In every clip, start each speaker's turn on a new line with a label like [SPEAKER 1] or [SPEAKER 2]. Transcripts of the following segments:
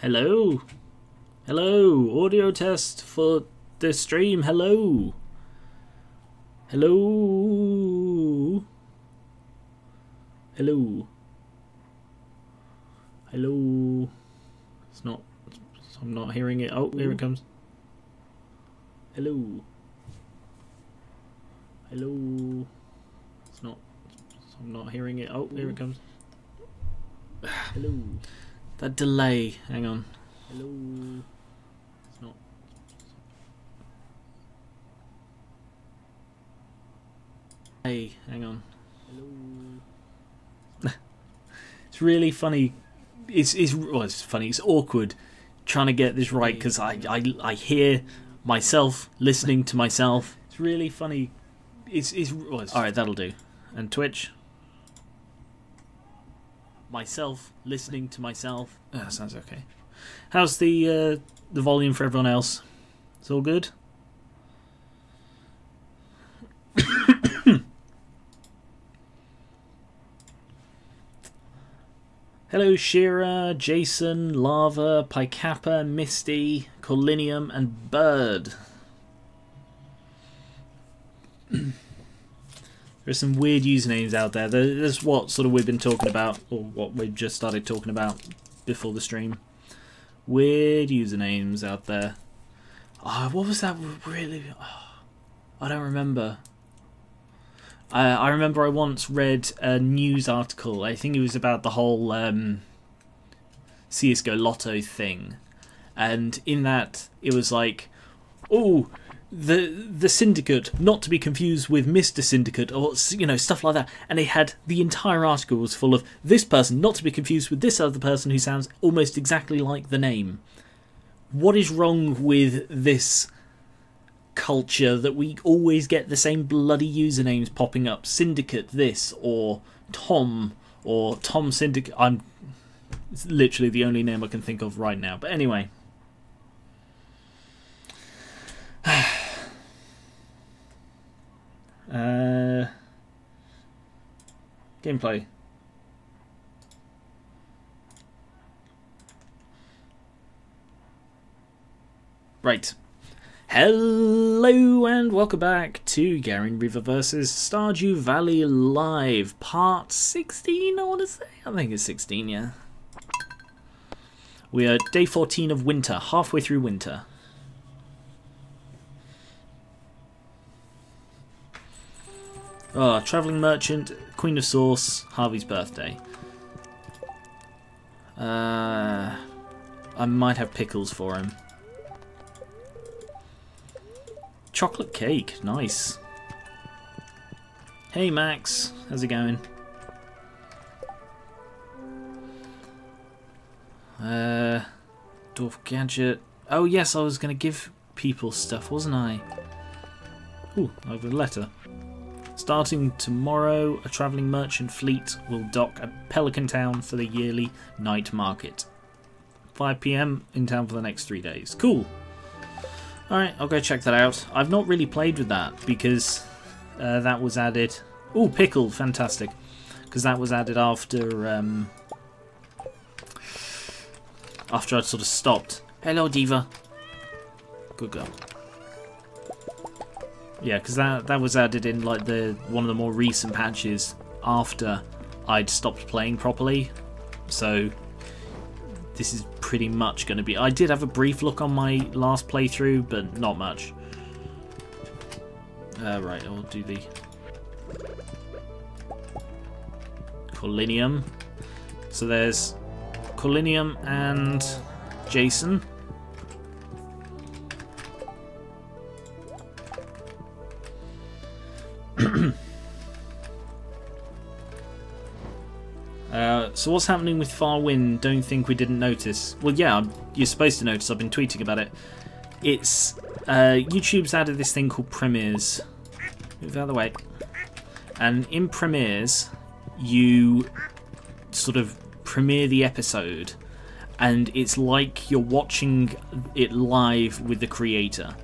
[SPEAKER 1] Hello? Hello? Audio test for the stream. Hello? Hello? Hello? Hello? It's not... I'm not hearing it. Oh, here it comes. Hello? Hello? It's not... I'm not hearing it. Oh, here it comes. Hello? That delay. Hang on. Hello? It's not... Hey, hang on. Hello? It's really funny. Well, it's funny. It's awkward trying to get this right because I hear myself listening to myself. It's really funny. Well, all right, that'll do. And Twitch. Myself listening to myself. That sounds okay. How's the volume for everyone else? It's all good. Hello, Shira, Jason, Lava, Picappa, Misty, Colinium, and Bird. There's some weird usernames out there. There's what sort of we've been talking about, or what we've just started talking about before the stream. Weird usernames out there. Oh, what was that really? Oh, I don't remember. I remember I once read a news article. I think it was about the whole CSGO Lotto thing. And in that, it was like, oh, the Syndicate, not to be confused with Mr. Syndicate, or, you know, stuff like that. And they had, the entire article was full of this person, not to be confused with this other person who sounds almost exactly like the name. What is wrong with this culture that we always get the same bloody usernames popping up? Syndicate this, or Tom Syndicate. It's literally the only name I can think of right now. But anyway. Gameplay. Right. Hello and welcome back to Gar1onriva vs Stardew Valley Live, part 16, I want to say. I think it's 16, yeah. We are day 14 of winter, halfway through winter. Oh, Travelling Merchant, Queen of Sauce, Harvey's birthday. I might have pickles for him. Chocolate cake, nice. Hey Max, how's it going? Dwarf Gadget. Oh yes, I was going to give people stuff, wasn't I? Ooh, I have a letter. Starting tomorrow, a travelling merchant fleet will dock at Pelican Town for the yearly night market. 5 PM in town for the next 3 days. Cool. Alright, I'll go check that out. I've not really played with that because that was added... Ooh, pickle, fantastic. Because that was added after I'd sort of stopped. Hello, Diva. Good girl. Yeah, because that was added in like one of the more recent patches after I'd stopped playing properly. So this is pretty much going to be... I did have a brief look on my last playthrough, but not much. Right, I'll do the... Colinium. So there's Colinium and Jason. So what's happening with Far Wind? Don't think we didn't notice. Well, yeah, you're supposed to notice. I've been tweeting about it. It's YouTube's added this thing called Premieres. Move out of the way. And in Premieres, you sort of premiere the episode, and it's like you're watching it live with the creator.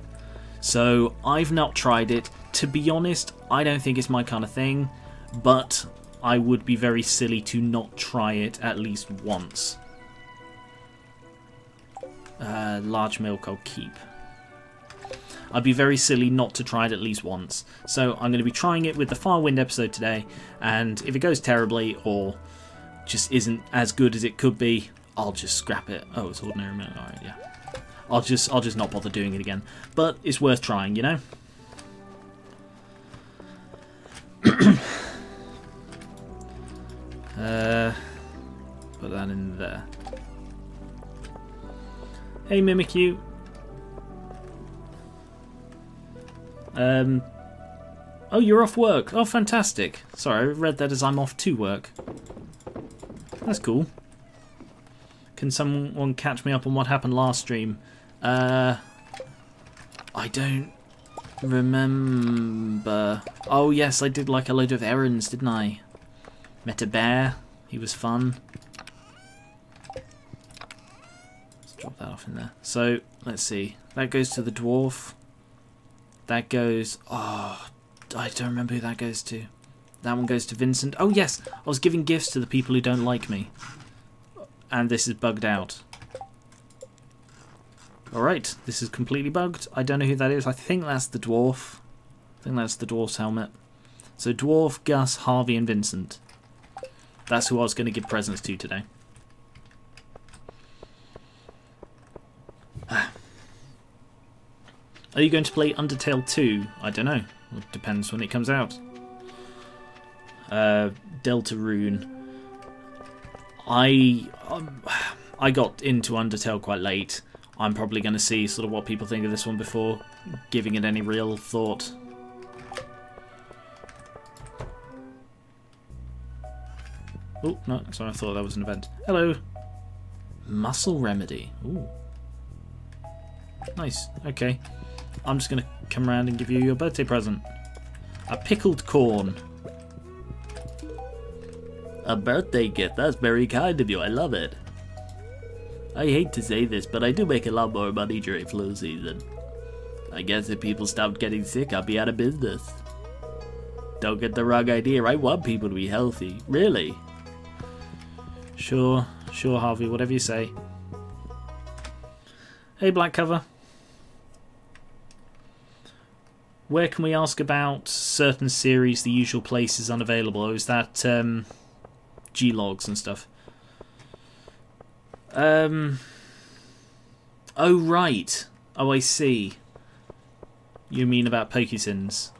[SPEAKER 1] So I've not tried it. To be honest, I don't think it's my kind of thing, but I would be very silly to not try it at least once. large milk I'll keep. I'd be very silly not to try it at least once. So I'm going to be trying it with the Firewind episode today, and if it goes terribly or just isn't as good as it could be, I'll just scrap it. Oh, it's ordinary milk. Alright, yeah. I'll just not bother doing it again. But it's worth trying, you know? Put that in there. Hey, Mimikyu. Oh, you're off work. Oh, fantastic. Sorry, I read that as I'm off to work. That's cool. Can someone catch me up on what happened last stream? I don't remember. Oh, yes, I did like a load of errands, didn't I? Met a bear. He was fun. Let's drop that off in there. So, let's see. That goes to the dwarf. That goes... Oh, I don't remember who that goes to. That one goes to Vincent. Oh, yes! I was giving gifts to the people who don't like me. And this is bugged out. Alright, this is completely bugged. I don't know who that is. I think that's the dwarf. I think that's the dwarf's helmet. So Dwarf, Gus, Harvey and Vincent. That's who I was going to give presents to today. Are you going to play Undertale 2? I don't know. It depends when it comes out. Deltarune. I got into Undertale quite late. I'm probably going to see sort of what people think of this one before giving it any real thought. Oh, no, sorry, I thought that was an event. Hello. Muscle Remedy. Ooh. Nice, okay. I'm just going to come around and give you your birthday present. A pickled corn. A birthday gift, that's very kind of you, I love it. I hate to say this, but I do make a lot more money during flu season. I guess if people stopped getting sick, I'd be out of business. Don't get the wrong idea, I want people to be healthy, really. Sure, Harvey, whatever you say. Hey, Black Cover. Where can we ask about certain series, the usual place is unavailable? Or is that G-logs and stuff? Oh, right. Oh, I see. You mean about PokéSins.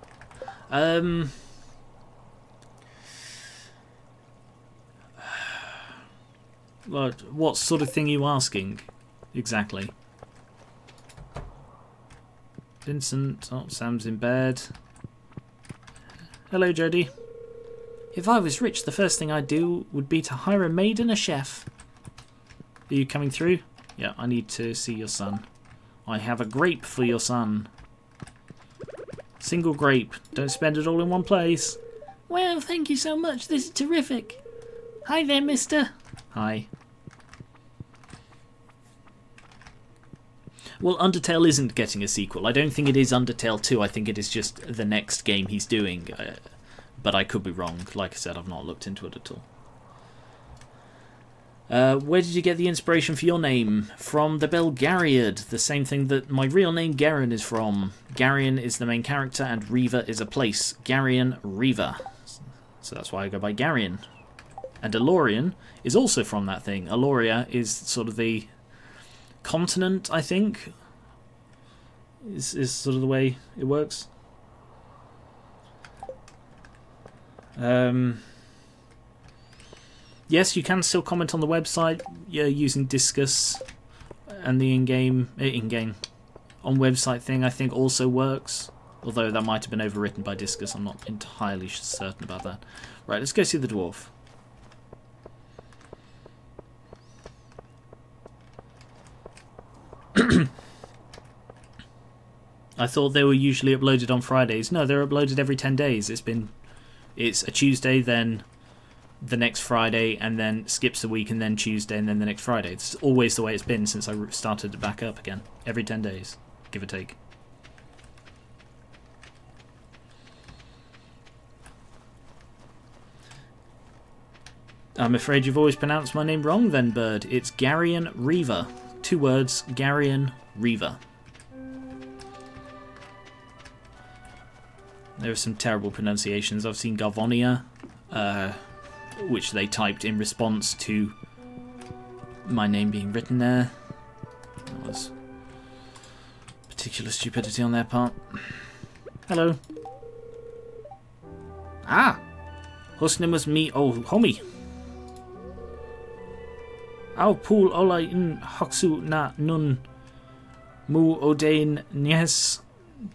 [SPEAKER 1] What sort of thing are you asking, exactly? Vincent, oh, Sam's in bed. Hello, Jodie. If I was rich, the first thing I'd do would be to hire a maid and a chef. Are you coming through? Yeah, I need to see your son. I have a grape for your son. Single grape. Don't spend it all in one place. Well, thank you so much. This is terrific. Hi there, mister. Hi. Well, Undertale isn't getting a sequel. I don't think it is Undertale 2. I think it is just the next game he's doing. But I could be wrong. Like I said, I've not looked into it at all. Where did you get the inspiration for your name? From the Belgariad, the same thing that my real name Gar1on is from. Gar1on is the main character and Riva is a place. Gar1onriva. So that's why I go by Gar1on. And Alorian is also from that thing. Aloria is sort of the continent, I think, is sort of the way it works. Yes, you can still comment on the website using Discus, and the in-game on website thing I think also works, although that might have been overwritten by Discus. I'm not entirely certain about that. Right, let's go see the dwarf. I thought they were usually uploaded on Fridays. No, they're uploaded every 10 days. It's a Tuesday, then the next Friday, and then skips a week, and then Tuesday, and then the next Friday. It's always the way it's been since I started it back up again. Every 10 days, give or take. I'm afraid you've always pronounced my name wrong then, Bird. It's Gar1onriva. 2 words, Gar1onriva. There are some terrible pronunciations. I've seen Gar1onia, which they typed in response to my name being written there. That was particular stupidity on their part. Hello. Ah! Husnimus me oh homie. Au pool ola in hoxu na nun mu odein nies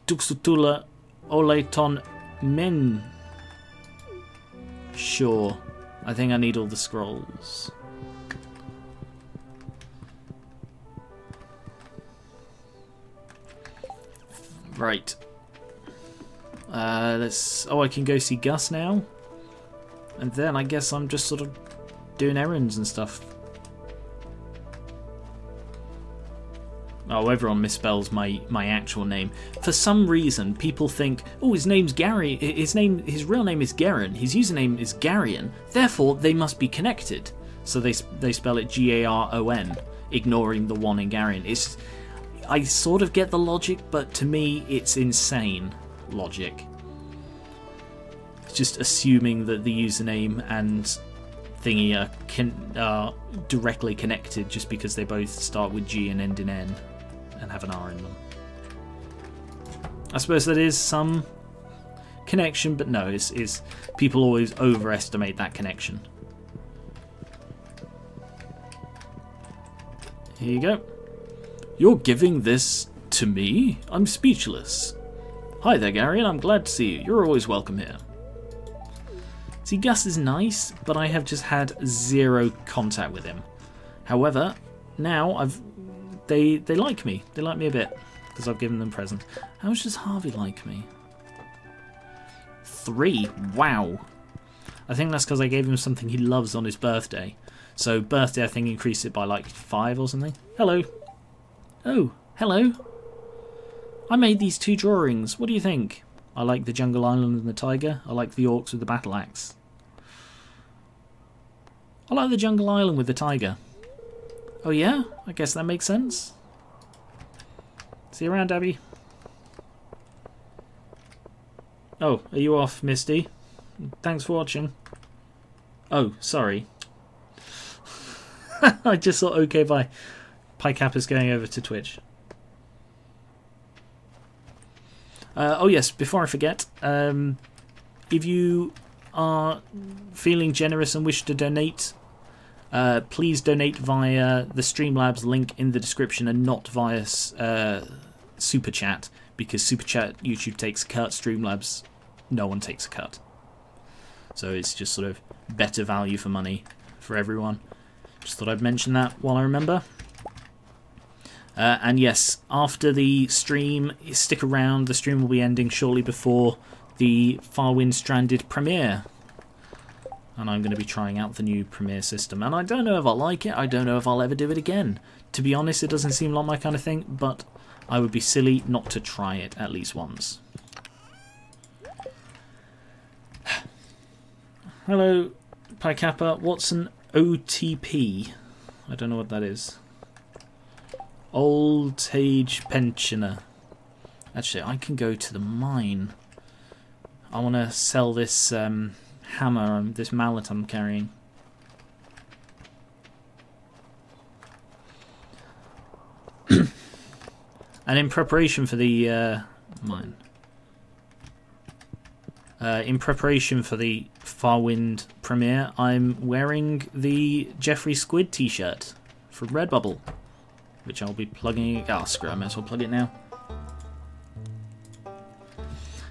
[SPEAKER 1] duxutula Oleiton men. Sure. I think I need all the scrolls. Right. Let's. Oh, I can go see Gus now. And then I guess I'm just sort of doing errands and stuff. Oh, everyone misspells my actual name. For some reason, people think, oh, his name's Gary. His real name is Gar1on. His username is Gar1on. Therefore, they must be connected. So they spell it Gar1, ignoring the one in Gar1on. I sort of get the logic, but to me, it's insane logic. It's just assuming that the username and thingy are directly connected just because they both start with G and end in N. And have an R in them. I suppose that is some connection, but no, is people always overestimate that connection. Here you go. You're giving this to me? I'm speechless. Hi there, Gar1on. I'm glad to see you. You're always welcome here. See, Gus is nice, but I have just had 0 contact with him. However, now They like me. They like me a bit because I've given them presents. How much does Harvey like me? 3. Wow. I think that's because I gave him something he loves on his birthday. So birthday, I think, increased it by like 5 or something. Hello. Oh, hello. I made these 2 drawings. What do you think? I like the jungle island and the tiger. I like the orcs with the battle axe. I like the jungle island with the tiger. Oh yeah? I guess that makes sense. See you around, Abby. Oh, are you off, Misty? Thanks for watching. Oh, sorry. I just thought, okay, bye. PyCappa's going over to Twitch. Oh yes, before I forget, if you are feeling generous and wish to donate, please donate via the Streamlabs link in the description and not via Super Chat, because Super Chat YouTube takes a cut, Streamlabs no one takes a cut. So it's just sort of better value for money for everyone. Just thought I'd mention that while I remember. And yes, after the stream, stick around, the stream will be ending shortly before the Farwind Stranded premiere. And I'm going to be trying out the new Premiere system. And I don't know if I'll like it. I don't know if I'll ever do it again. To be honest, it doesn't seem like my kind of thing, but I would be silly not to try it at least once. Hello, PyCappa. What's an OTP? I don't know what that is. Old Age Pensioner. Actually, I can go to the mine. I want to sell this... hammer, this mallet I'm carrying. And in preparation for the mine, in preparation for the Farwind premiere, I'm wearing the Jeffrey Squid t-shirt from Redbubble, which I'll be plugging. Oh, screw it, I might as well plug it now.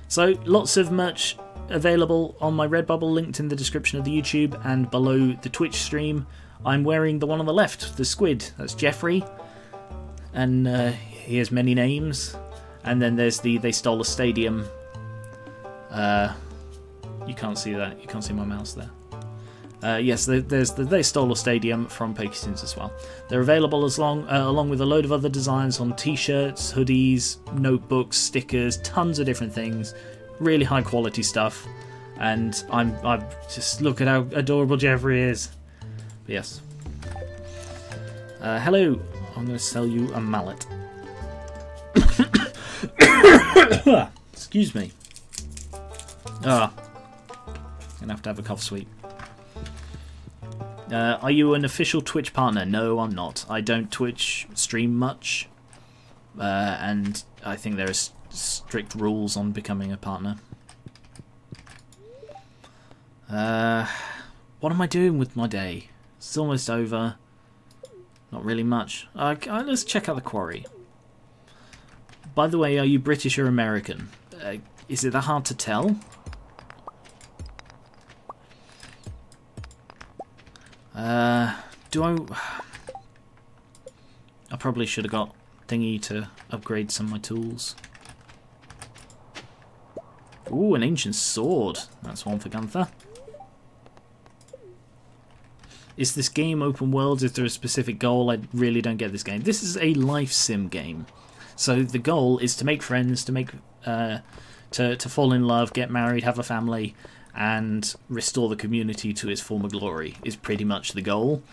[SPEAKER 1] So lots of merch available on my Redbubble, linked in the description of the YouTube and below the Twitch stream. I'm wearing the one on the left, the squid. That's Jeffrey, and he has many names. And then there's the They Stole a Stadium. You can't see that. You can't see my mouse there. Yes, there's the They Stole a Stadium from PokéSins as well. They're available along with a load of other designs on t-shirts, hoodies, notebooks, stickers, tons of different things. Really high quality stuff, and I'm just look at how adorable Jeffrey is. But yes. Hello, I'm going to sell you a mallet. Excuse me. Ah, gonna have to have a cough sweep. Are you an official Twitch partner? No, I'm not. I don't Twitch stream much, and I think there are strict rules on becoming a partner. What am I doing with my day? It's almost over. Not really much. Let's check out the quarry. By the way, are you British or American? Is it that hard to tell? Do I probably should have got thingy to upgrade some of my tools. Ooh, an ancient sword. That's one for Gunther. Is this game open world? Is there a specific goal? I really don't get this game. This is a life sim game. So the goal is to make friends, to make to fall in love, get married, have a family, and restore the community to its former glory is pretty much the goal.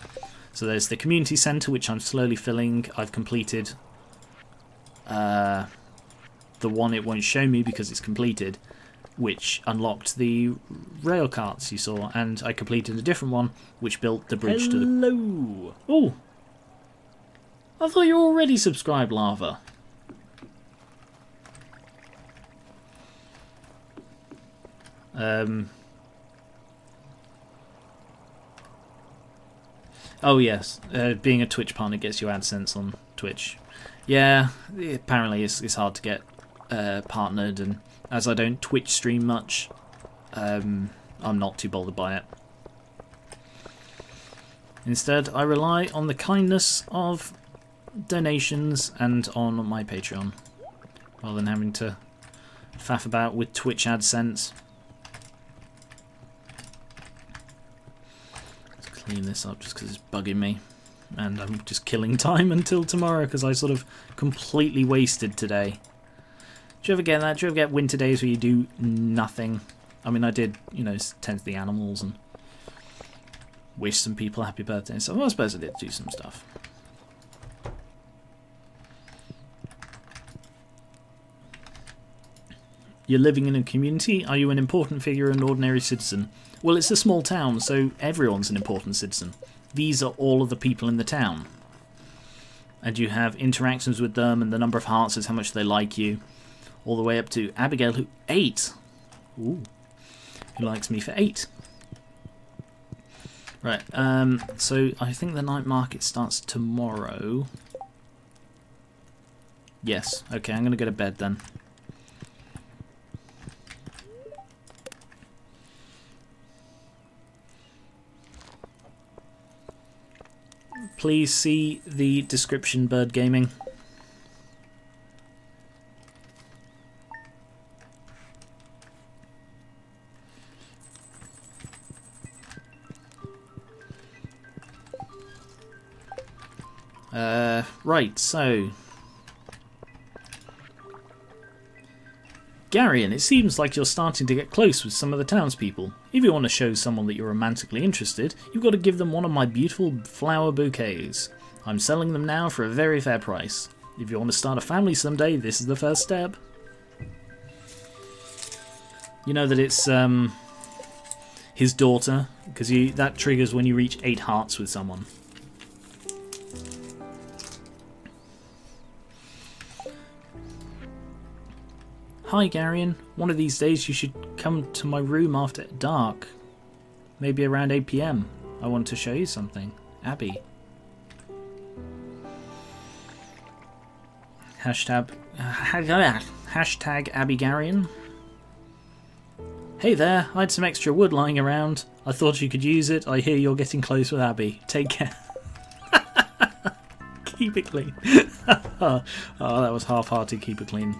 [SPEAKER 1] So there's the community centre, which I'm slowly filling. I've completed the one it won't show me because it's completed, which unlocked the rail carts you saw, and I completed a different one which built the bridge to the... Hello! Oh! I thought you were already subscribed, Lava. Oh yes, being a Twitch partner gets you AdSense on Twitch. Yeah, apparently it's hard to get partnered, and as I don't Twitch stream much, I'm not too bothered by it. Instead, I rely on the kindness of donations and on my Patreon, rather than having to faff about with Twitch AdSense. Clean this up just because it's bugging me, and I'm just killing time until tomorrow because I sort of completely wasted today. Do you ever get that? Do you ever get winter days where you do nothing? I mean, I did, you know, tend to the animals and wish some people happy birthday, so I suppose I did do some stuff. You're living in a community? Are you an important figure, an ordinary citizen? Well, it's a small town, so everyone's an important citizen. These are all of the people in the town. And you have interactions with them, and the number of hearts is how much they like you. All the way up to Abigail, who 8. Ooh. Who likes me for 8. Right, so I think the night market starts tomorrow. Yes, okay, I'm going to go to bed then. Please see the description, Bird Gaming. Right, so... Gar1on, it seems like you're starting to get close with some of the townspeople. If you want to show someone that you're romantically interested, you've got to give them one of my beautiful flower bouquets. I'm selling them now for a very fair price. If you want to start a family someday, this is the first step. You know that it's his daughter, because that triggers when you reach 8 hearts with someone. Hi Gar1on, one of these days you should come to my room after dark. Maybe around 8 PM. I want to show you something. Abby. Hashtag Abby Gar1on. Hey there, I had some extra wood lying around. I thought you could use it. I hear you're getting close with Abby. Take care. Keep it clean. Oh, that was half-hearted. Keep it clean.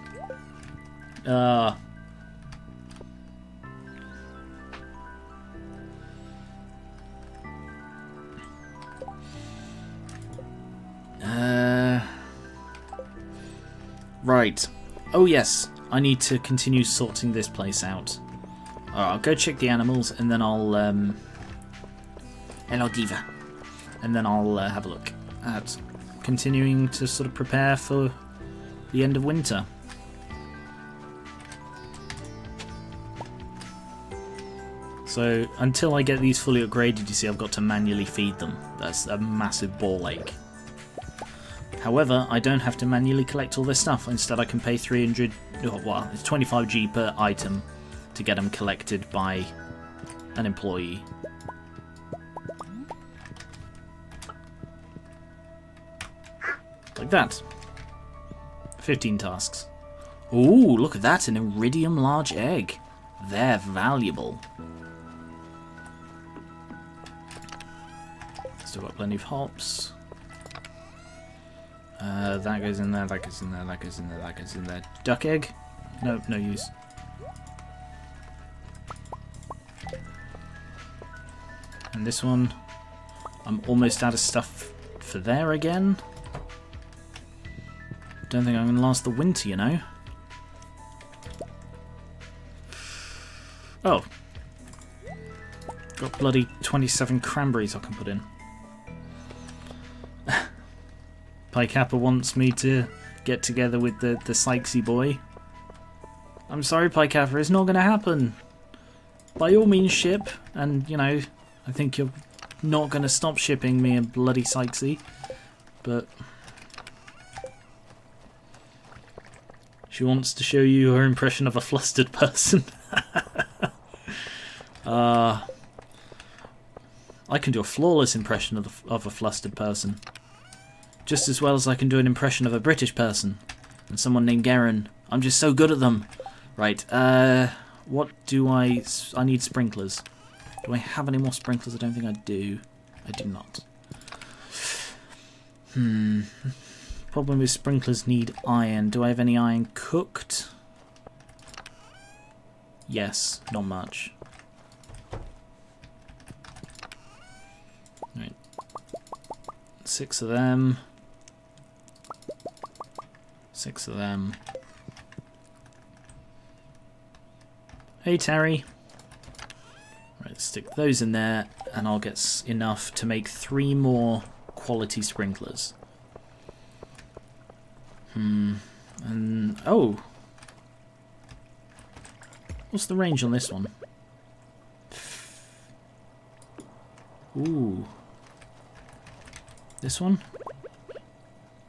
[SPEAKER 1] Right. Oh yes, I need to continue sorting this place out. Alright, I'll go check the animals and then I'll hello Diva. And then I'll have a look at continuing to sort of prepare for the end of winter. So until I get these fully upgraded, you see I've got to manually feed them. That's a massive ball ache. However, I don't have to manually collect all this stuff. Instead I can pay 300, well, it's 25G per item to get them collected by an employee. Like that. 15 tasks. Ooh, look at that, an iridium large egg. They're valuable. Still got plenty of hops. That goes in there, that goes in there, that goes in there, that goes in there. Duck egg? No, no use. And this one, I'm almost out of stuff for there again. Don't think I'm going to last the winter, you know. Oh. Got bloody 27 cranberries I can put in. Pykappa wants me to get together with the Sykesy boy. I'm sorry, Pykappa, it's not going to happen. By all means ship, and, you know, I think you're not going to stop shipping me and bloody Sykesy, but... She wants to show you her impression of a flustered person. I can do a flawless impression of a flustered person. Just as well as I can do an impression of a British person. And someone named Gar1. I'm just so good at them. Right, what do I need sprinklers. Do I have any more sprinklers? I don't think I do. I do not. Problem is sprinklers need iron. Do I have any iron cooked? Yes, not much. Right. 6 of them. 6 of them. Hey Terry. Right, stick those in there and I'll get enough to make 3 more quality sprinklers. And oh, what's the range on this one? Ooh, this one?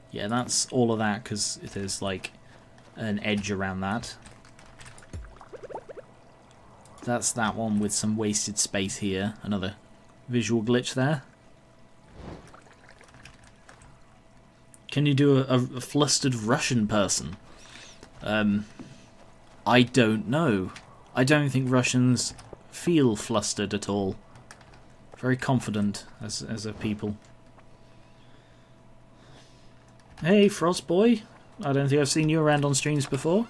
[SPEAKER 1] Yeah, that's all of that because there's like an edge around that. That's that one with some wasted space here. Another visual glitch there. Can you do a flustered Russian person? I don't know. I don't think Russians feel flustered at all. Very confident as a people. Hey, Frost Boy. I don't think I've seen you around on streams before.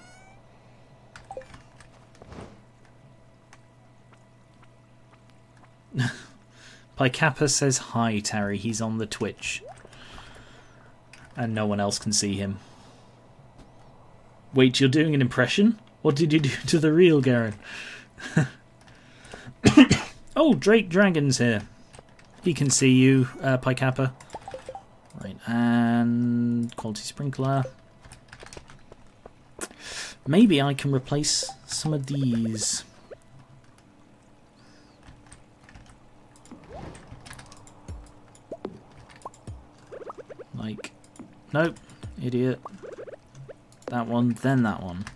[SPEAKER 1] Pykappa says hi, Terry. He's on the Twitch. And no one else can see him. Wait, you're doing an impression? What did you do to the real Gar1? Oh, Drake Dragon's here. He can see you, Pykappa. Right, and quality sprinkler. Maybe I can replace some of these. Like, nope, idiot. That one, then that one.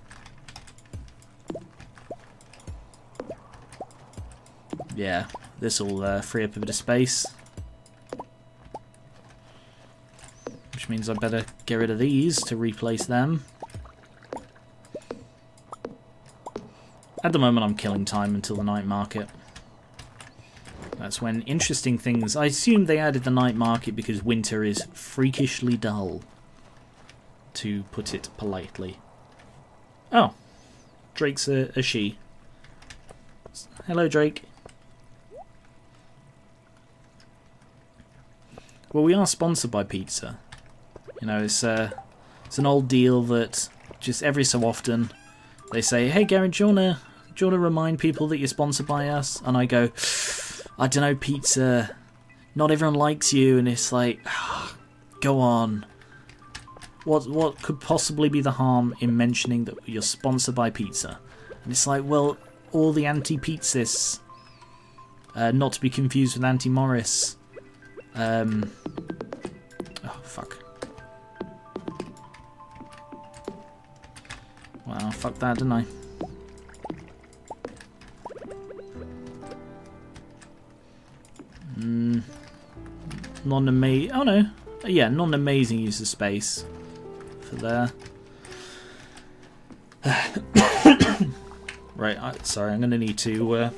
[SPEAKER 1] Yeah, this'll free up a bit of space. Which means I better get rid of these to replace them. At the moment I'm killing time until the night market. That's when interesting things... I assume they added the night market because winter is freakishly dull. To put it politely. Oh. Drake's a she. Hello, Drake. Well, we are sponsored by pizza. You know, it's an old deal that just every so often they say, hey, Gar1, do you wanna remind people that you're sponsored by us? And I go... I don't know, pizza. Not everyone likes you, and it's like, oh, go on. What could possibly be the harm in mentioning that you're sponsored by pizza? And it's like, well, all the anti-pizzas, not to be confused with anti-Morris. Oh, fuck. Well, fuck that, didn't I? Non-amazing. Oh no, yeah, non-amazing use of space for there. Right, sorry, I'm gonna need to.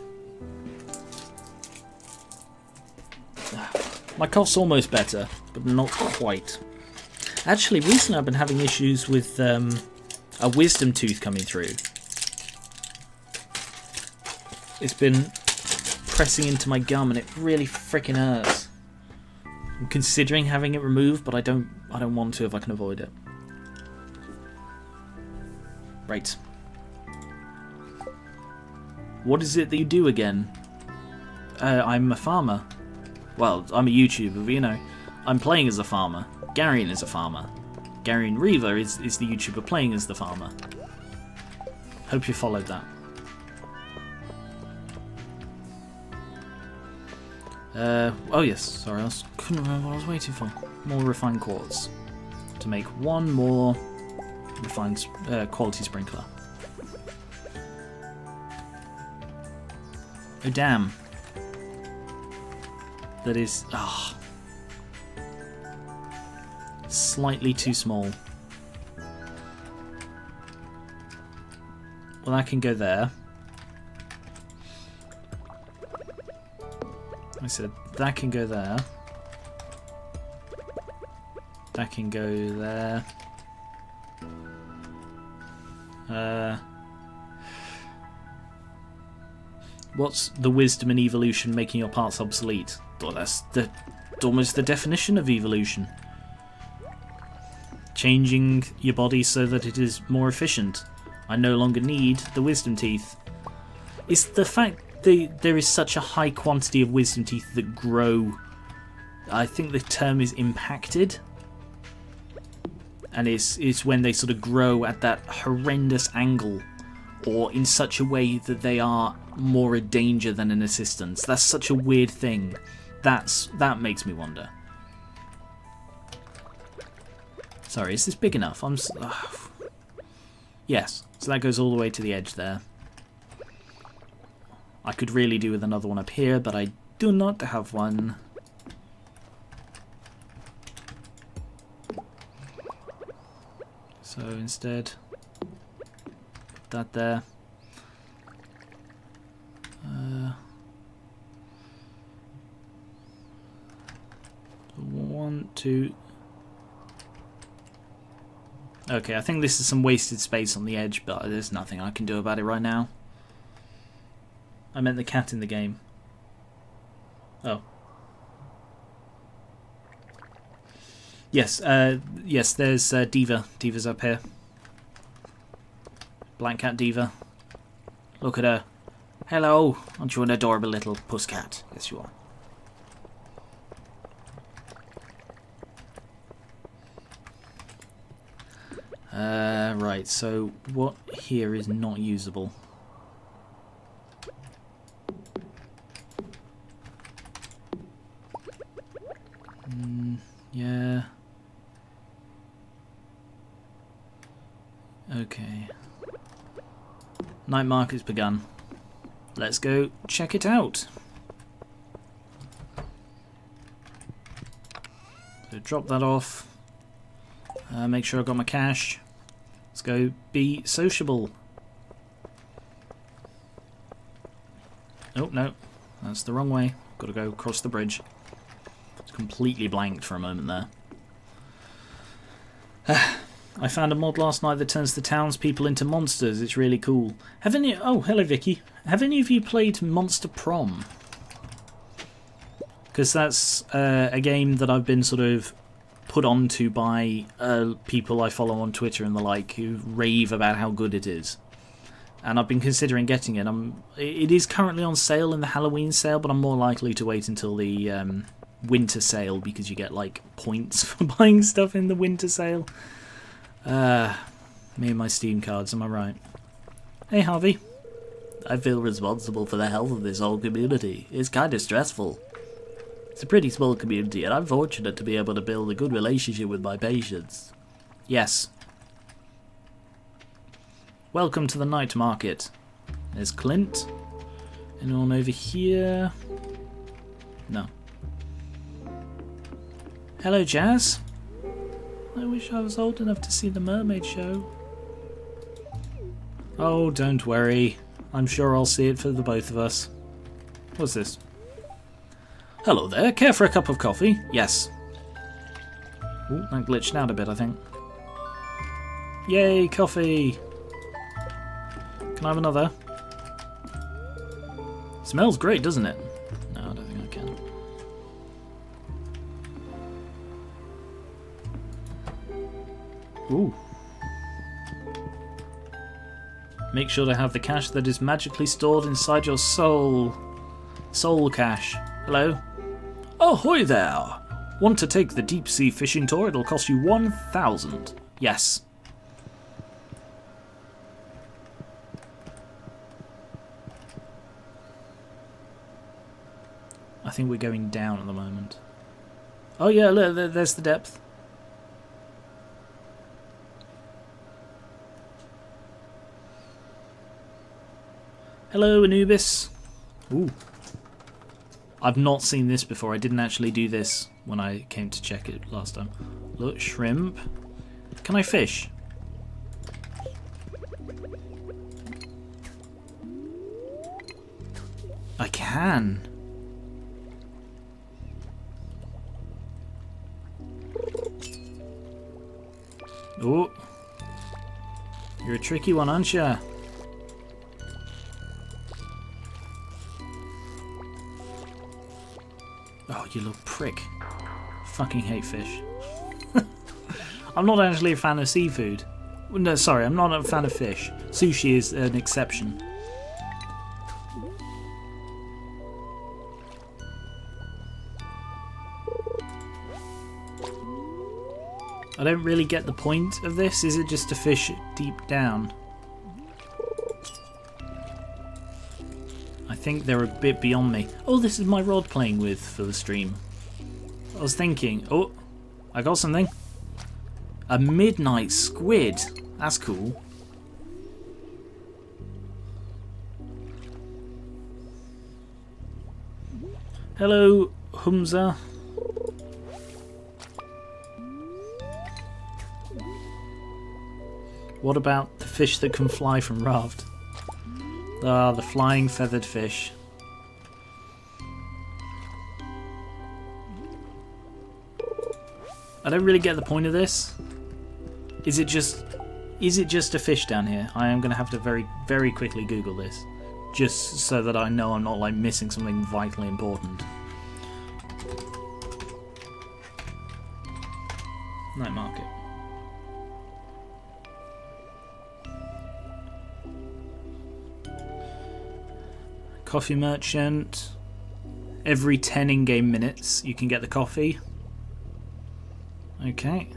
[SPEAKER 1] My cough's almost better, but not quite. Actually, recently I've been having issues with a wisdom tooth coming through. It's been pressing into my gum, and it really freaking hurts. I'm considering having it removed, but I don't want to if I can avoid it. Right. What is it that you do again? I'm a farmer. Well, I'm a YouTuber, but you know, I'm playing as a farmer. Gar1on is a farmer. Gar1onriva is the YouTuber playing as the farmer. Hope you followed that. Oh yes, sorry, couldn't remember what I was waiting for. More refined quartz. To make one more refined quality sprinkler. Oh damn. That is... slightly too small. Well, that can go there. I said that can go there. That can go there. What's the wisdom in evolution making your parts obsolete? Well, that's almost the definition of evolution. Changing your body so that it is more efficient. I no longer need the wisdom teeth. It's the fact that there is such a high quantity of wisdom teeth that grow. I think the term is impacted. And it's when they sort of grow at that horrendous angle, or in such a way that they are more a danger than an assistance. That's such a weird thing. That makes me wonder. Sorry, is this big enough? Yes, so that goes all the way to the edge there. I could really do with another one up here, but I do not have one. So instead, put that there. One, two. Okay, I think this is some wasted space on the edge, but there's nothing I can do about it right now. I meant the cat in the game. Oh. Yes, yes, there's Diva. Diva's up here. Black cat Diva. Look at her. Hello, aren't you an adorable little puss cat? Yes, you are. Right, so what here is not usable? Yeah. Okay. Night market's begun. Let's go check it out. So drop that off. Make sure I've got my cash. Let's go be sociable. Oh, no. That's the wrong way. Got to go across the bridge. It's completely blanked for a moment there. I found a mod last night that turns the townspeople into monsters. It's really cool. Have any... Oh, hello, Vicky. Have any of you played Monster Prom? Because that's a game that I've been sort of put onto by people I follow on Twitter and the like, who rave about how good it is. And I've been considering getting it. It is currently on sale in the Halloween sale, but I'm more likely to wait until the winter sale because you get like points for buying stuff in the winter sale. Me and my Steam cards, am I right? Hey Harvey. I feel responsible for the health of this whole community. It's kind of stressful. It's a pretty small community and I'm fortunate to be able to build a good relationship with my patients. Yes. Welcome to the night market. There's Clint. Anyone over here? No. Hello, Jazz. I wish I was old enough to see the mermaid show. Oh, don't worry. I'm sure I'll see it for the both of us. What's this? Hello there. Care for a cup of coffee? Yes. Ooh, that glitched out a bit, I think. Yay, coffee! Can I have another? Smells great, doesn't it? No, I don't think I can. Ooh. Make sure to have the cash that is magically stored inside your soul. Soul cash. Hello? Ahoy there! Want to take the deep sea fishing tour? It'll cost you 1,000. Yes. I think we're going down at the moment. Oh yeah, look, there's the depth. Hello, Anubis. Ooh. I've not seen this before. I didn't actually do this when I came to check it last time. Look, shrimp. Can I fish? I can. Oh. You're a tricky one, aren't you? Oh, you little prick. Fucking hate fish. I'm not actually a fan of seafood. No, sorry, I'm not a fan of fish. Sushi is an exception. I don't really get the point of this. Is it just to fish deep down? I think they're a bit beyond me. Oh, this is my rod playing with for the stream. I was thinking, oh, I got something. A midnight squid. That's cool. Hello, Humza. What about the fish that can fly from Raft? Ah, the flying feathered fish. I don't really get the point of this. Is it just a fish down here? I am going to have to very quickly Google this, just so that I know I'm not like missing something vitally important. Night market. Coffee merchant. Every 10 in-game minutes you can get the coffee. Okay.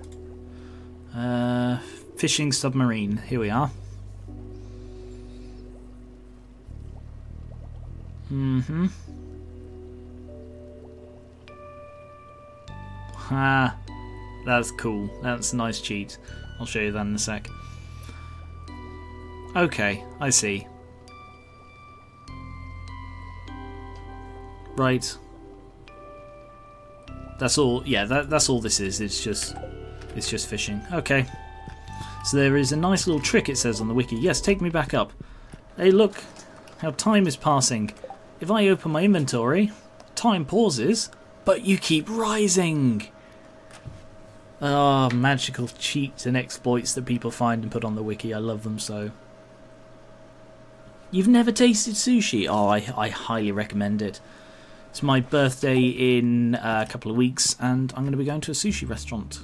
[SPEAKER 1] Fishing submarine. Here we are. Mm-hmm. Ah, that's cool. That's a nice cheat. I'll show you that in a sec. Okay, I see. Right. That's all. Yeah, that's all this is. It's just fishing. Okay. So there is a nice little trick, it says on the wiki. Yes, take me back up. Hey, look how time is passing. If I open my inventory, time pauses, but you keep rising. Ah, magical cheats and exploits that people find and put on the wiki. I love them so. You've never tasted sushi? Oh, I highly recommend it. It's my birthday in a couple of weeks, and I'm going to be going to a sushi restaurant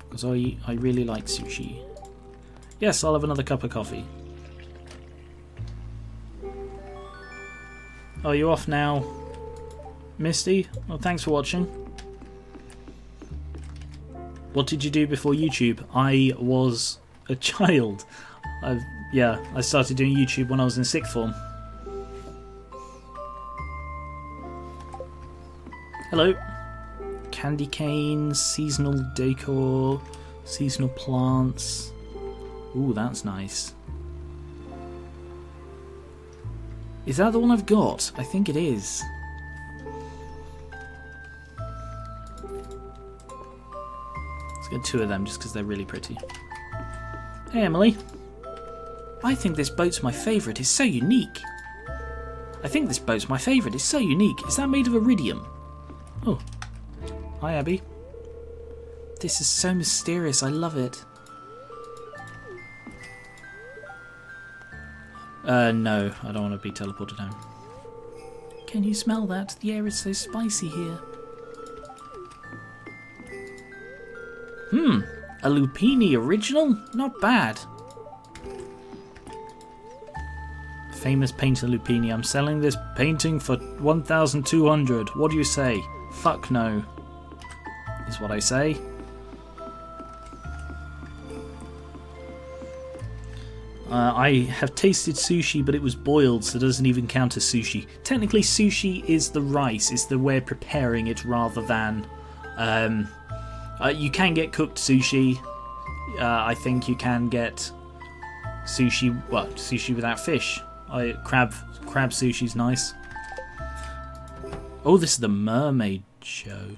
[SPEAKER 1] because I really like sushi. Yes, I'll have another cup of coffee. Oh, you off now? Misty. Well, thanks for watching. What did you do before YouTube? I was a child. I started doing YouTube when I was in sixth form. Hello. Candy canes, seasonal decor, seasonal plants. Ooh, that's nice. Is that the one I've got? I think it is. Let's get 2 of them just because they're really pretty. Hey, Emily. I think this boat's my favourite. It's so unique. Is that made of iridium? Oh. Hi, Abby. This is so mysterious. I love it. No. I don't want to be teleported home. Can you smell that? The air is so spicy here. A Lupini original? Not bad. Famous painter Lupini. I'm selling this painting for 1,200. What do you say? Fuck no. Is what I say. I have tasted sushi, but it was boiled, so it doesn't even count as sushi. Technically, sushi is the rice. It's the way of preparing it rather than... you can get cooked sushi. I think you can get sushi... Well, sushi without fish. Crab sushi's nice. Oh, this is the mermaid show.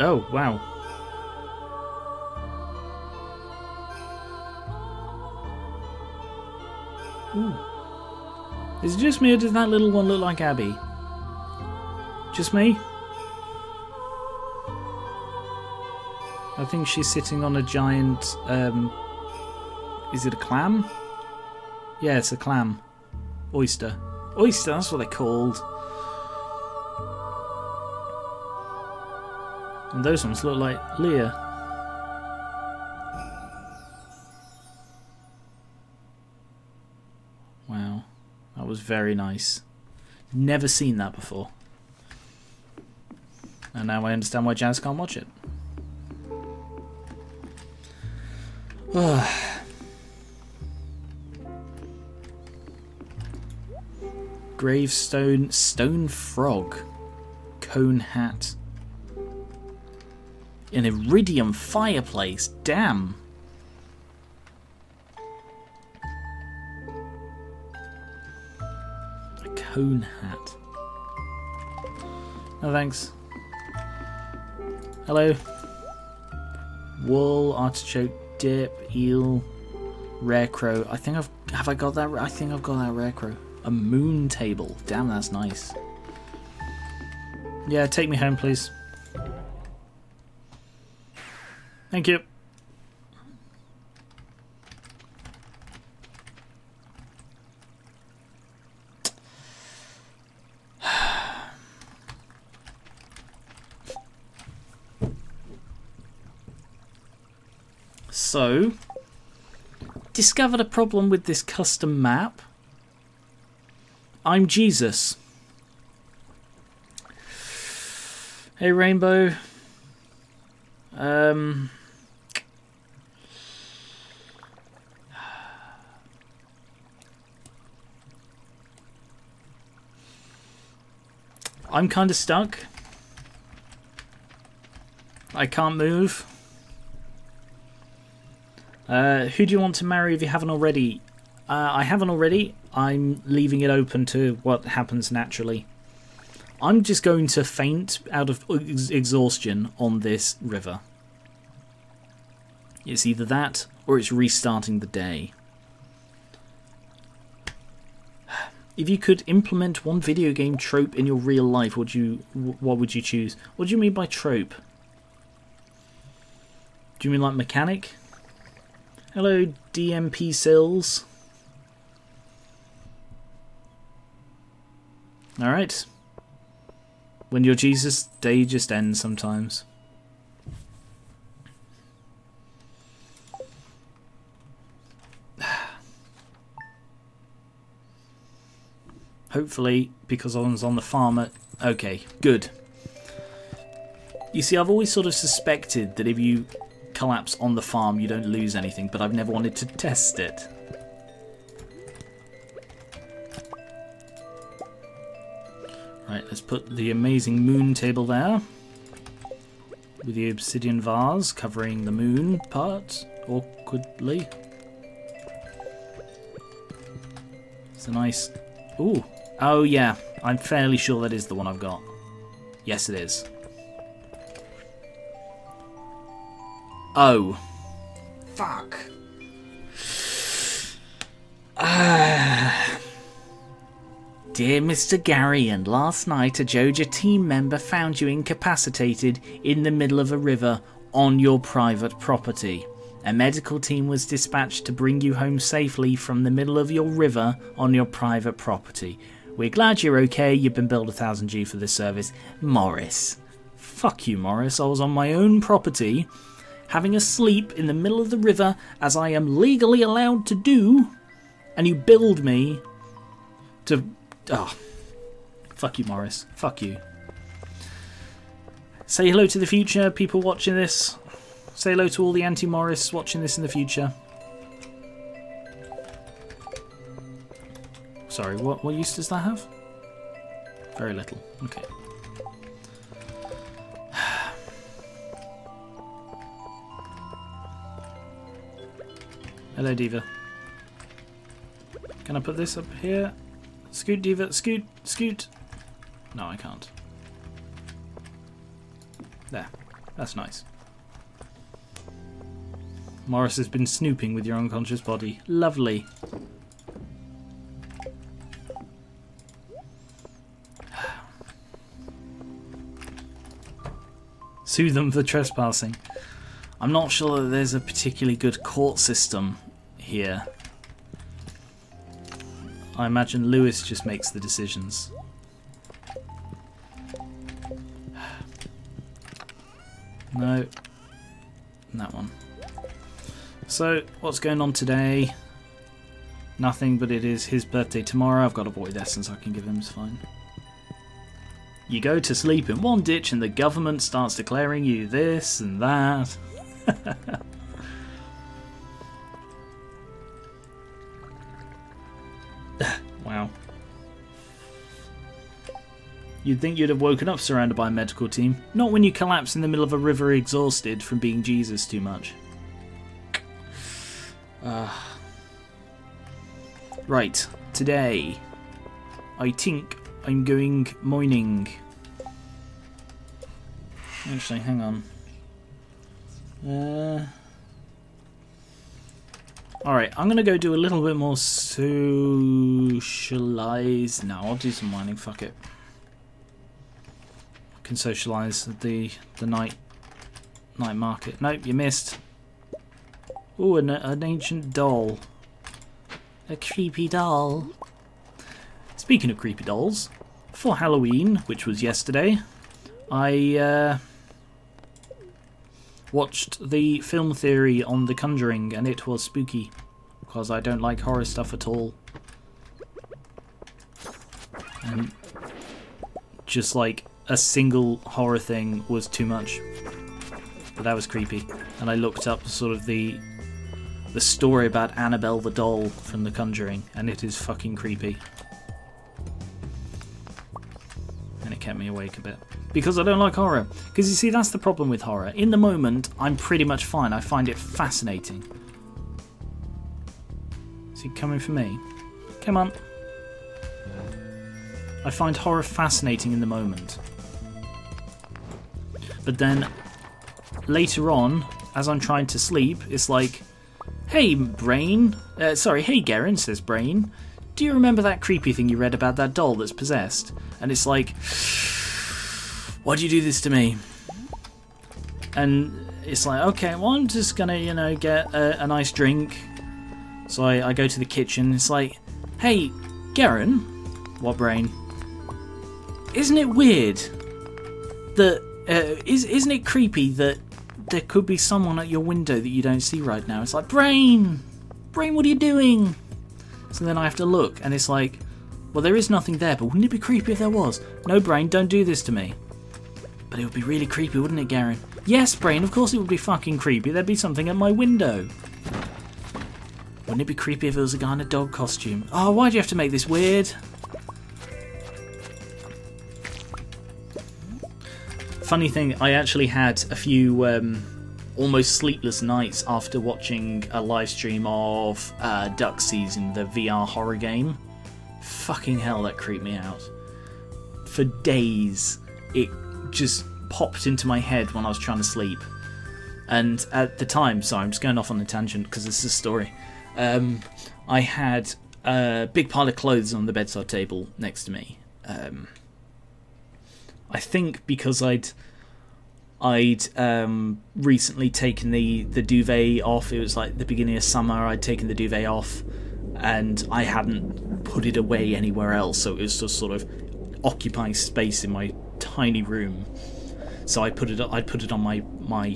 [SPEAKER 1] Oh, wow. Ooh. Is it just me or does that little one look like Abby? Just me? I think she's sitting on a giant, is it a clam? Yeah, it's a clam. Oyster. Oyster, that's what they're called. And those ones look like Leah. Wow, that was very nice. Never seen that before. And now I understand why Jazz can't watch it. Gravestone, stone frog, cone hat. An iridium fireplace, damn. A cone hat. No thanks. Hello. Wool, artichoke dip, eel, rare crow. I think have I got that? I think I've got that rare crow. A moon table. Damn, that's nice. Yeah, take me home, please. Thank you. So, discovered a problem with this custom map. I'm Jesus. Hey, Rainbow. I'm kind of stuck. I can't move. Who do you want to marry if you haven't already? I haven't already. I'm leaving it open to what happens naturally. I'm just going to faint out of exhaustion on this river. It's either that or it's restarting the day. If you could implement one video game trope in your real life, what would you choose? What do you mean by trope? Do you mean like mechanic? Hello, DMP Sills. Alright. When you're Jesus, day just ends sometimes. Hopefully, because I was on the farm at... Okay, good. You see, I've always sort of suspected that if you collapse on the farm, you don't lose anything, but I've never wanted to test it. Right, let's put the amazing moon table there. With the obsidian vase covering the moon part, awkwardly. It's a nice... Ooh. Oh yeah, I'm fairly sure that is the one I've got. Yes, it is. Oh. Fuck. Dear Mr. Gar1on, last night a Joja team member found you incapacitated in the middle of a river on your private property. A medical team was dispatched to bring you home safely from the middle of your river on your private property. We're glad you're okay. You've been billed 1000G for this service. Morris. Fuck you, Morris. I was on my own property, having a sleep in the middle of the river, as I am legally allowed to do, and you billed me to... Oh. Fuck you, Morris. Fuck you. Say hello to the future, people watching this. Say hello to all the anti-Morris watching this in the future. Sorry, what use does that have? Very little. Okay. Hello, Diva. Can I put this up here? Scoot, Diva. Scoot. Scoot. No, I can't. There. That's nice. Morris has been snooping with your unconscious body. Lovely. Sue them for trespassing. I'm not sure that there's a particularly good court system here. I imagine Lewis just makes the decisions. No. That one. So, what's going on today? Nothing, but it is his birthday tomorrow. I've got a void essence I can give him, it's fine. You go to sleep in one ditch and the government starts declaring you this and that. Wow. You'd think you'd have woken up surrounded by a medical team. Not when you collapse in the middle of a river exhausted from being Jesus too much. Right, today I think I'm going mining. Actually, hang on. Alright, I'm going to go do a little bit more socialise. No, I'll do some mining, fuck it. I can socialise at the night market. Nope, you missed. Ooh, an ancient doll. A creepy doll. Speaking of creepy dolls, for Halloween, which was yesterday, I watched the film theory on The Conjuring, and it was spooky, because I don't like horror stuff at all. And just like a single horror thing was too much. But that was creepy. And I looked up sort of the story about Annabelle the doll from The Conjuring, and it is fucking creepy. And it kept me awake a bit. Because I don't like horror. Because you see, that's the problem with horror. In the moment, I'm pretty much fine. I find it fascinating. Is he coming for me? Come on. I find horror fascinating in the moment. But then, later on, as I'm trying to sleep, it's like, hey, brain. Sorry, hey, Gar1on, says brain. do you remember that creepy thing you read about that doll that's possessed? And it's like, why'd you do this to me? And it's like, okay, well, I'm just gonna, you know, get a nice drink. So I go to the kitchen. It's like, hey, Garen, what brain? Isn't it weird that isn't it creepy that there could be someone at your window that you don't see right now? It's like, brain, what are you doing? So then I have to look, and it's like, well, there is nothing there, but wouldn't it be creepy if there was? No, brain, don't do this to me. But it would be really creepy, wouldn't it, Garen? Yes, brain, of course it would be fucking creepy. There'd be something at my window. Wouldn't it be creepy if it was a guy in a dog costume? Oh, why do you have to make this weird? Funny thing, I actually had a few almost sleepless nights after watching a live stream of Duck Season, the VR horror game. Fucking hell, that creeped me out. For days, it just popped into my head when I was trying to sleep. And at the time, sorry, I'm just going off on a tangent because this is a story. I had a big pile of clothes on the bedside table next to me. I think because I'd recently taken the duvet off. It was like the beginning of summer. I'd taken the duvet off, and I hadn't put it away anywhere else. So it was just sort of occupying space in my tiny room. So I'd put it on my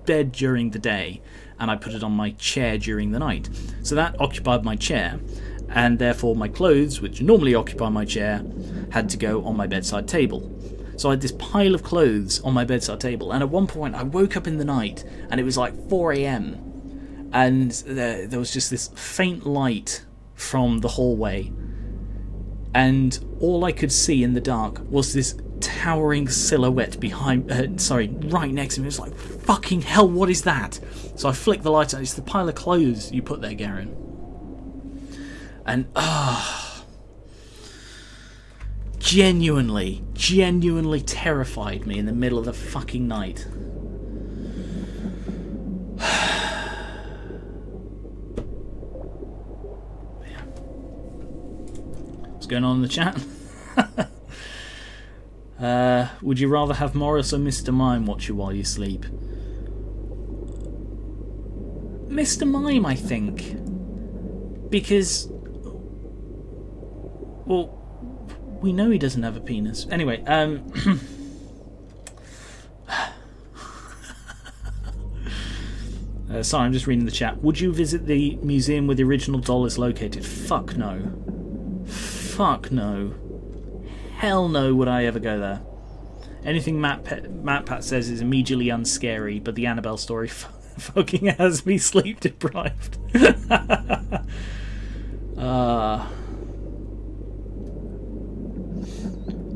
[SPEAKER 1] bed during the day, and I put it on my chair during the night. So that occupied my chair, and therefore my clothes, which normally occupy my chair, had to go on my bedside table. So I had this pile of clothes on my bedside table, and at one point I woke up in the night, and it was like 4 AM, and there was just this faint light from the hallway, and all I could see in the dark was this towering silhouette behind, right next to me. It was like, fucking hell, what is that? So I flicked the light on. It's the pile of clothes you put there, Garen. And genuinely terrified me in the middle of the fucking night. What's going on in the chat? Would you rather have Morris or Mr. Mime watch you while you sleep? Mr. Mime, I think. Because, well, we know he doesn't have a penis. Anyway, sorry, I'm just reading the chat. Would you visit the museum where the original doll is located? Fuck no. Fuck no. Hell no would I ever go there. Anything Matt Pat says is immediately unscary, but the Annabelle story fucking has me sleep deprived.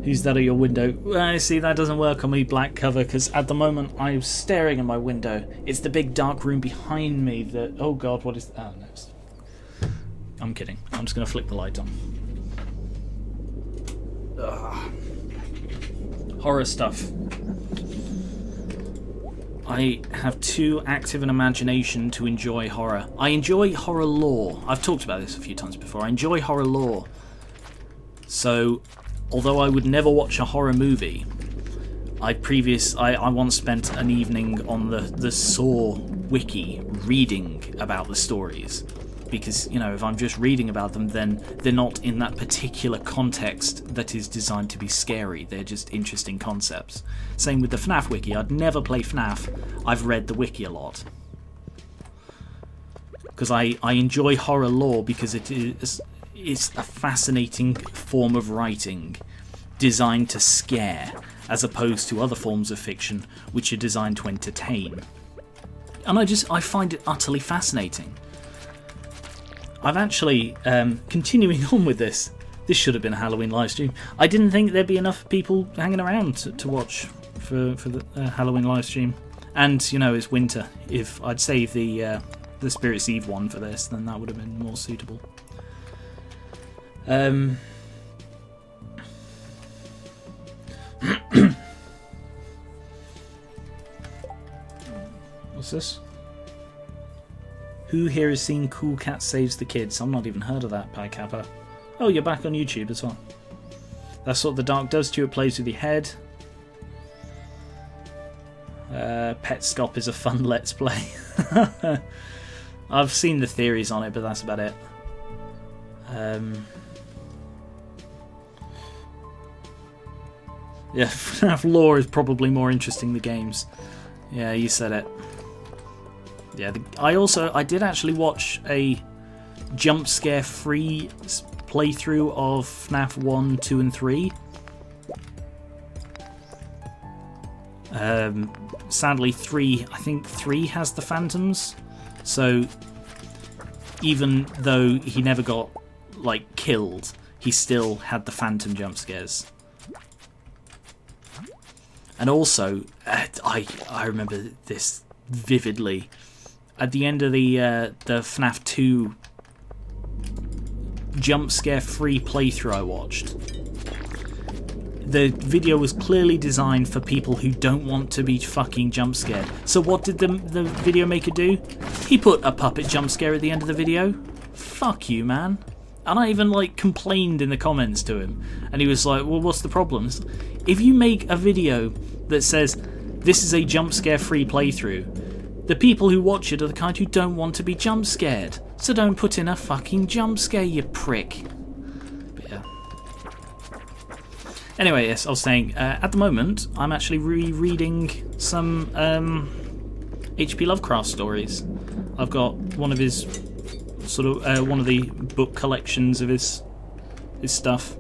[SPEAKER 1] Who's that at your window? See, that doesn't work on my black cover, because at the moment I'm staring at my window. It's the big dark room behind me that... Oh god, what is... Oh, no. I'm kidding. I'm just going to flick the light on. Ugh. Horror stuff. I have too active an imagination to enjoy horror. I enjoy horror lore. I've talked about this a few times before. I enjoy horror lore. So, although I would never watch a horror movie, I once spent an evening on the Saw wiki reading about the stories. Because, you know, if I'm just reading about them, then they're not in that particular context that is designed to be scary. They're just interesting concepts. Same with the FNAF wiki. I'd never play FNAF. I've read the wiki a lot. Because I enjoy horror lore because it's a fascinating form of writing designed to scare, as opposed to other forms of fiction which are designed to entertain. And I find it utterly fascinating. I've actually, continuing on with this should have been a Halloween livestream. I didn't think there'd be enough people hanging around to watch for the Halloween livestream. And, you know, it's winter. If I'd saved the Spirit's Eve one for this, then that would have been more suitable. What's this? Who here has seen Cool Cat Saves the Kids? I've not even heard of that, Pi Kappa. Oh, you're back on YouTube as well. That's what the dark does to you. It plays with your head. Petscop is a fun let's play. I've seen the theories on it, but that's about it. Yeah, FNAF lore is probably more interesting than games. Yeah, you said it. Yeah, I did actually watch a jump scare free playthrough of FNAF 1, 2 and 3. Sadly 3, I think 3 has the phantoms, so even though he never got like killed, he still had the phantom jump scares. And also, I remember this vividly. At the end of the FNAF 2 jump scare free playthrough I watched, the video was clearly designed for people who don't want to be fucking jump scared. So what did the video maker do? He put a puppet jump scare at the end of the video. Fuck you, man. And I even like complained in the comments to him, and he was like, well, what's the problem? If you make a video that says this is a jump scare free playthrough, the people who watch it are the kind who don't want to be jump scared, so don't put in a fucking jump scare, you prick. But yeah. Anyway, yes, I was saying, at the moment I'm actually rereading some H.P. Lovecraft stories. I've got one of his sort of one of the book collections of his stuff.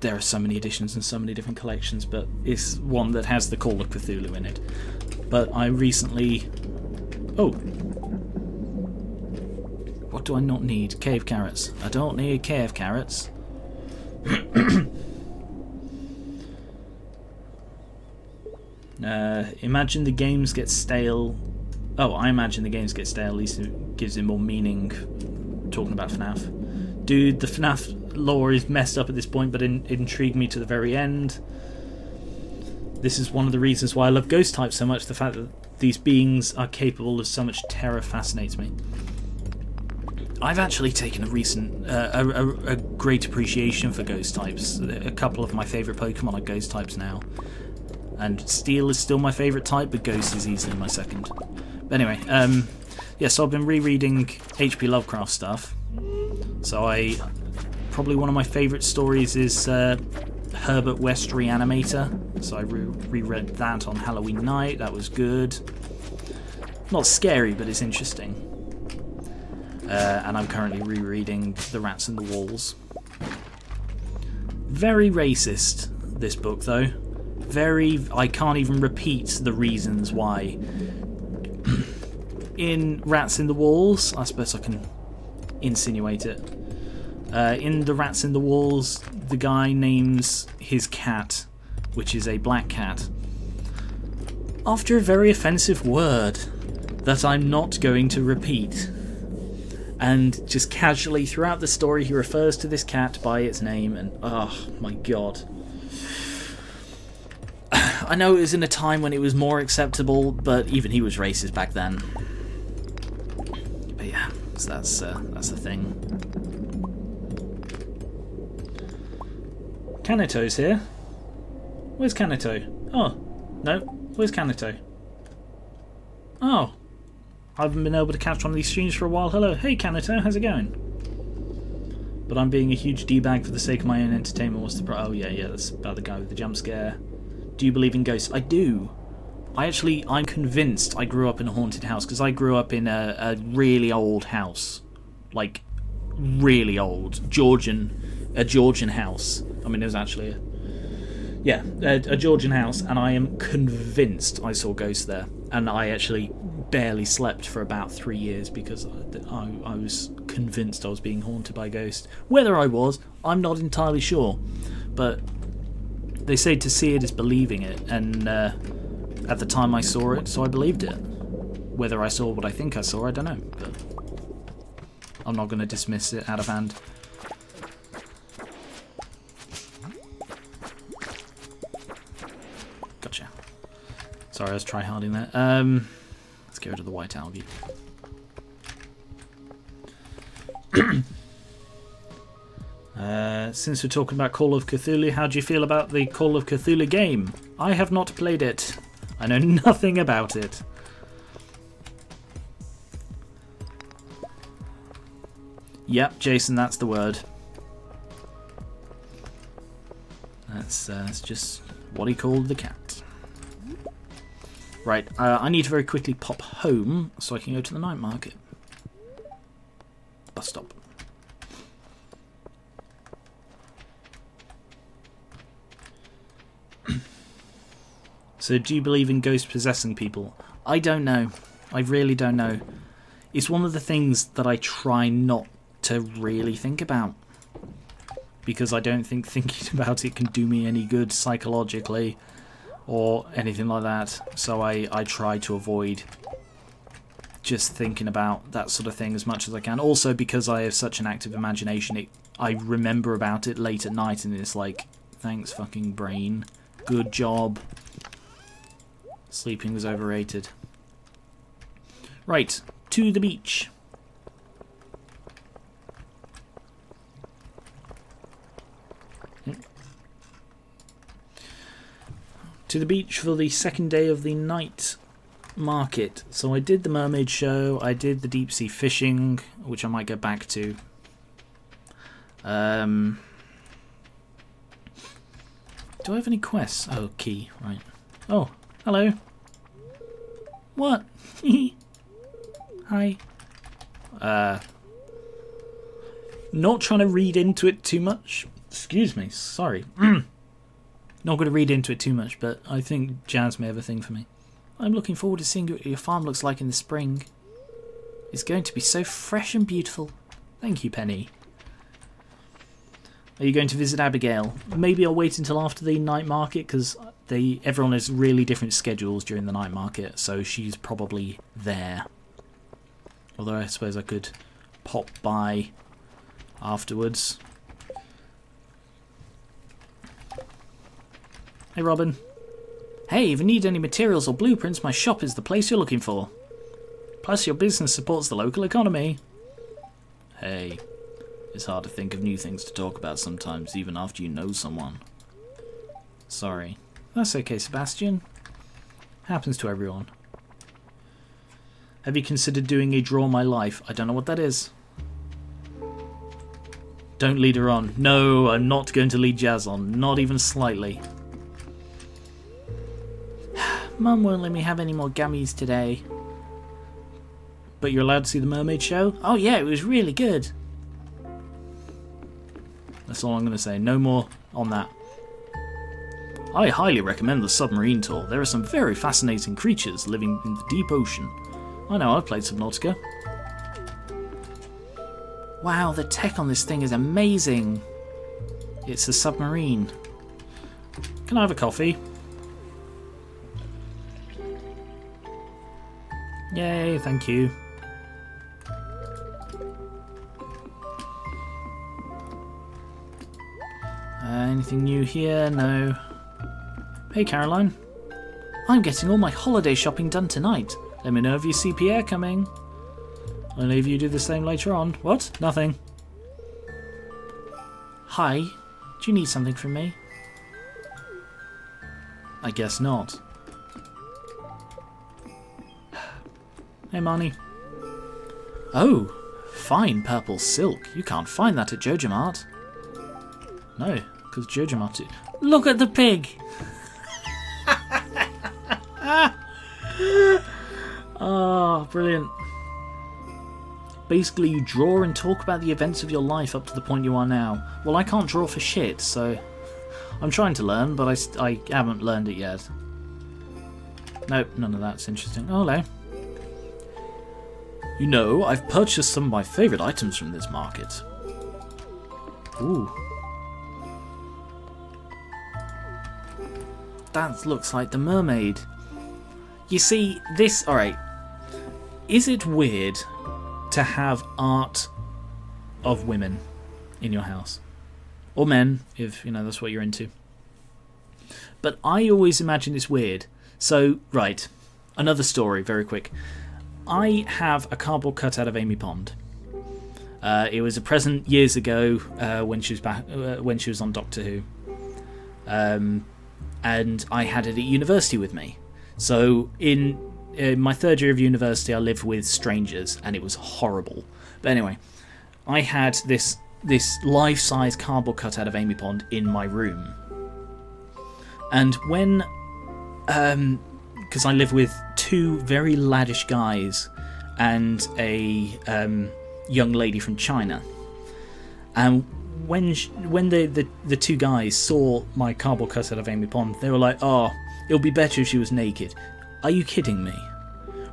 [SPEAKER 1] There are so many editions and so many different collections, but it's one that has the Call of Cthulhu in it. But I recently... Oh! What do I not need? Cave carrots. I don't need cave carrots. Imagine the games get stale. Oh, I imagine the games get stale, at least it gives it more meaning. Talking about FNAF. Dude, the FNAF lore is messed up at this point, but it intrigued me to the very end. This is one of the reasons why I love ghost types so much. The fact that these beings are capable of so much terror fascinates me. I've actually taken a recent, a great appreciation for ghost types. A couple of my favourite Pokemon are ghost types now. And Steel is still my favourite type, but Ghost is easily my second. But anyway, yeah, so I've been rereading H.P. Lovecraft stuff. So probably one of my favourite stories is Herbert West Reanimator. So I reread that on Halloween night. That was good. Not scary, but it's interesting. And I'm currently rereading The Rats in the Walls. Very racist, this book, though. I can't even repeat the reasons why. In Rats in the Walls, I suppose I can insinuate it. In The Rats in the Walls, the guy names his cat, which is a black cat, after a very offensive word that I'm not going to repeat. And just casually throughout the story he refers to this cat by its name, and oh my god. I know it was in a time when it was more acceptable, but even he was racist back then. But yeah, so that's the thing. Kanato's here. Where's Kanato? Oh, no. Where's Kanato? Oh. I haven't been able to catch one of these streams for a while. Hello. Hey, Kanato. How's it going? But I'm being a huge D-bag for the sake of my own entertainment. What's the Oh, yeah, that's about the guy with the jump scare. Do you believe in ghosts? I do. I'm convinced I grew up in a haunted house, because I grew up in a really old house. Like, really old. A Georgian house. I mean, it was actually a Georgian house, and I am convinced I saw ghosts there. And I actually barely slept for about 3 years because I was convinced I was being haunted by ghosts. Whether I was, I'm not entirely sure. But they say to see it is believing it, and at the time I saw it, so I believed it. Whether I saw what I think I saw, I don't know. But I'm not going to dismiss it out of hand. Gotcha. Sorry, I was try-harding there. Let's get rid of the white algae. Since we're talking about Call of Cthulhu, how do you feel about the Call of Cthulhu game? I have not played it. I know nothing about it. Yep, Jason, that's the word. That's just what he called the cat. Right, I need to very quickly pop home so I can go to the night market. Bus stop. So, do you believe in ghosts possessing people? I don't know. I really don't know. It's one of the things that I try not to really think about. Because I don't think thinking about it can do me any good psychologically or anything like that. So I try to avoid just thinking about that sort of thing as much as I can. Also because I have such an active imagination, I remember about it late at night and it's like, thanks fucking brain. Good job. Sleeping was overrated. Right, to the beach. To the beach for the second day of the night market. So I did the mermaid show, I did the deep sea fishing, which I might go back to. Do I have any quests? Oh, key, right. Oh, hello. What? Hi. Not trying to read into it too much. Excuse me, sorry. Not going to read into it too much, but I think Jazz may have a thing for me. I'm looking forward to seeing what your farm looks like in the spring. It's going to be so fresh and beautiful. Thank you, Penny. Are you going to visit Abigail? Maybe I'll wait until after the night market, because everyone has really different schedules during the night market, so she's probably there. Although I suppose I could pop by afterwards. Hey, Robin. Hey, if you need any materials or blueprints, my shop is the place you're looking for. Plus, your business supports the local economy. Hey, it's hard to think of new things to talk about sometimes, even after you know someone. Sorry. That's okay, Sebastian. Happens to everyone. Have you considered doing a Draw My Life? I don't know what that is. Don't lead her on. No, I'm not going to lead Jazz on. Not even slightly. Mum won't let me have any more gummies today. But you're allowed to see the mermaid show? Oh yeah, it was really good. That's all I'm going to say. No more on that. I highly recommend the submarine tour. There are some very fascinating creatures living in the deep ocean. I know, I've played Subnautica. Wow, the tech on this thing is amazing. It's a submarine. Can I have a coffee? Yay, thank you. Anything new here? No. Hey Caroline. I'm getting all my holiday shopping done tonight. Let me know if you see Pierre coming. Only if you do the same later on. What? Nothing. Hi. Do you need something from me? I guess not. Hey Marnie. Oh, fine purple silk. You can't find that at JojaMart. No, because JojaMart... Look at the pig! Oh, brilliant. Basically, you draw and talk about the events of your life up to the point you are now. Well, I can't draw for shit, so... I'm trying to learn, but I haven't learned it yet. Nope, none of that's interesting. Oh, hello. You know, I've purchased some of my favourite items from this market. Ooh. That looks like the mermaid. You see, this... Alright. Is it weird to have art of women in your house? Or men, if, you know, that's what you're into. But I always imagine it's weird. So, right, another story, very quick. I have a cardboard cutout of Amy Pond. It was a present years ago when she was back, when she was on Doctor Who, and I had it at university with me. So in my third year of university, I lived with strangers, and it was horrible. But anyway, I had this life-size cardboard cutout of Amy Pond in my room, and when because I live with two very laddish guys and a young lady from China, and when the two guys saw my cardboard cutout of Amy Pond, they were like, "Oh, it would be better if she was naked." Are you kidding me?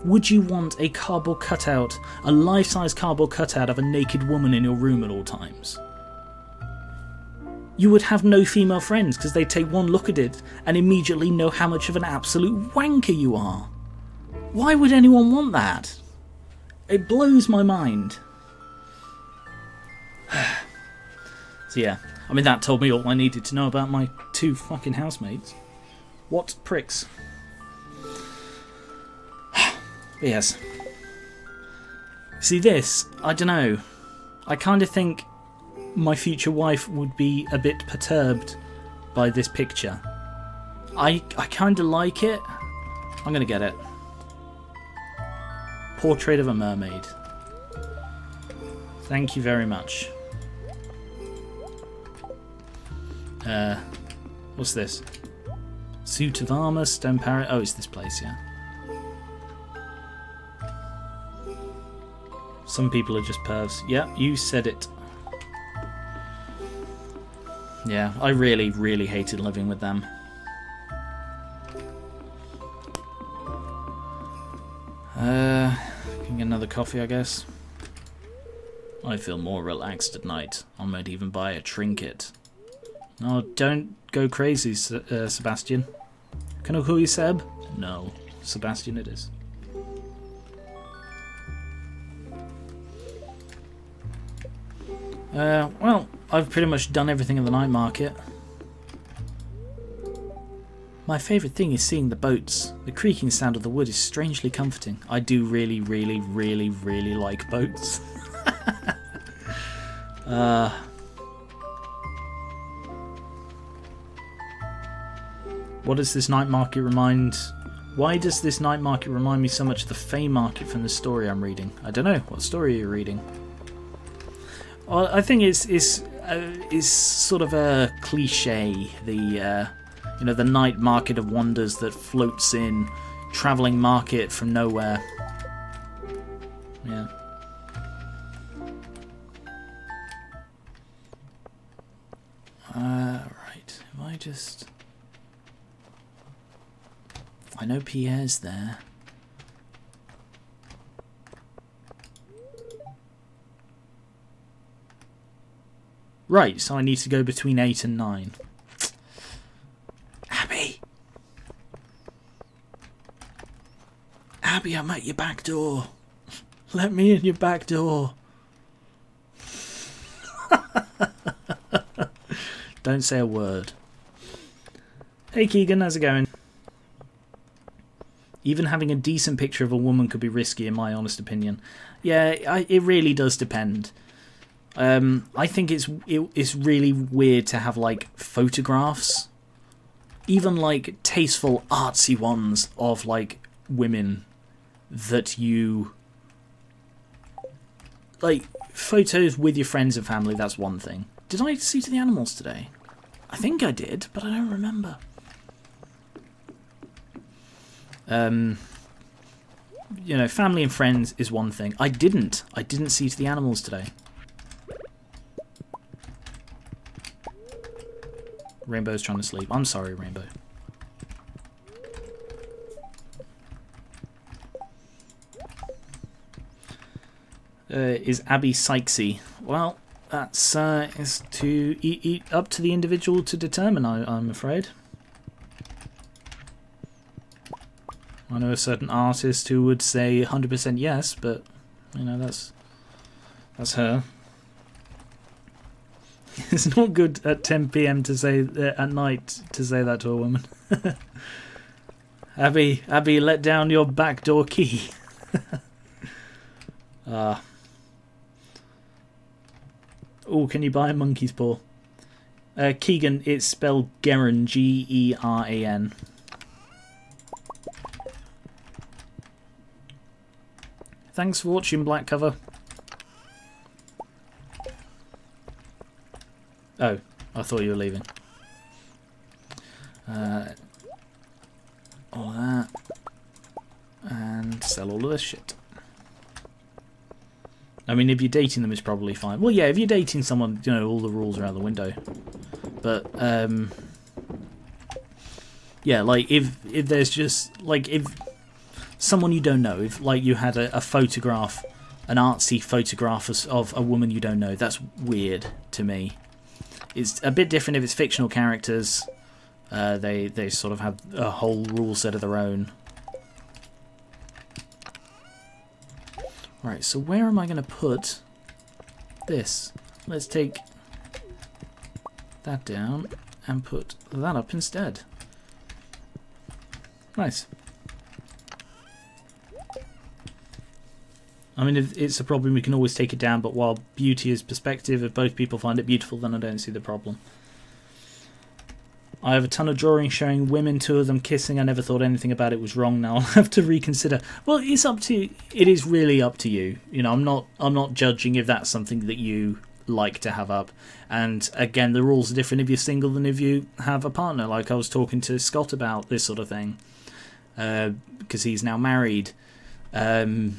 [SPEAKER 1] Would you want a cardboard cutout, a life-size cardboard cutout of a naked woman in your room at all times? You would have no female friends because they'd take one look at it and immediately know how much of an absolute wanker you are. Why would anyone want that? It blows my mind. So yeah, I mean, that told me all I needed to know about my two fucking housemates. What pricks. But yes. See this, I don't know. I kind of think my future wife would be a bit perturbed by this picture. I kind of like it. I'm going to get it. Portrait of a mermaid. Thank you very much. What's this? Suit of armour, stone parrot. Oh, it's this place, yeah. Some people are just pervs. Yeah, you said it. Yeah, I really, really hated living with them. Can get another coffee, I guess. I feel more relaxed at night. I might even buy a trinket. No, don't go crazy, Sebastian. Can I call you Seb? No, Sebastian it is. Well, I've pretty much done everything in the night market. My favourite thing is seeing the boats. The creaking sound of the wood is strangely comforting. I do really, really, really, really like boats. What does this night market remind... Why does this night market remind me so much of the Fey market from the story I'm reading? I don't know. What story are you reading? Well, I think it's sort of a cliche. The you know, the night market of wonders that floats in, travelling market from nowhere. Yeah. Right. If I just... I know Pierre's there. Right, so I need to go between 8 and 9. Abby! Abby, I'm at your back door. Let me in your back door. Don't say a word. Hey Keegan, how's it going? Even having a decent picture of a woman could be risky, in my honest opinion. Yeah, it really does depend. I think it's really weird to have like photographs, even like tasteful artsy ones of like women that you like. Photos with your friends and family, that's one thing. Did I see to the animals today? I think I did, but I don't remember. You know, family and friends is one thing. I didn't see to the animals today. Rainbow's trying to sleep. I'm sorry, Rainbow. Is Abby Sykesy? Well, that's is to up to the individual to determine, I'm afraid. I know a certain artist who would say 100% yes, but you know, that's her. It's not good at 10 PM to say at night to say that to a woman. Abby, let down your backdoor key. Oh, can you buy a monkey's paw? Keegan, it's spelled Geran, Geran. Thanks for watching, Black Cover. Oh, I thought you were leaving. All of that. And sell all of this shit. I mean, if you're dating them, it's probably fine. Well, yeah, if you're dating someone, you know, all the rules are out the window. But, yeah, like, if there's just, like, if someone you don't know, if, like, you had a photograph, an artsy photograph of a woman you don't know, that's weird to me. It's a bit different if it's fictional characters. They sort of have a whole rule set of their own. Right, so where am I going to put this? Let's take that down and put that up instead. Nice. I mean, if it's a problem, we can always take it down, but while beauty is perspective, if both people find it beautiful, then I don't see the problem. I have a ton of drawings showing women, 2 of them kissing. I never thought anything about it was wrong. Now I'll have to reconsider. Well, it's up to. It is really up to you. You know, I'm not judging if that's something that you like to have up. And again, the rules are different if you're single than if you have a partner. Like I was talking to Scott about this sort of thing, because he's now married. The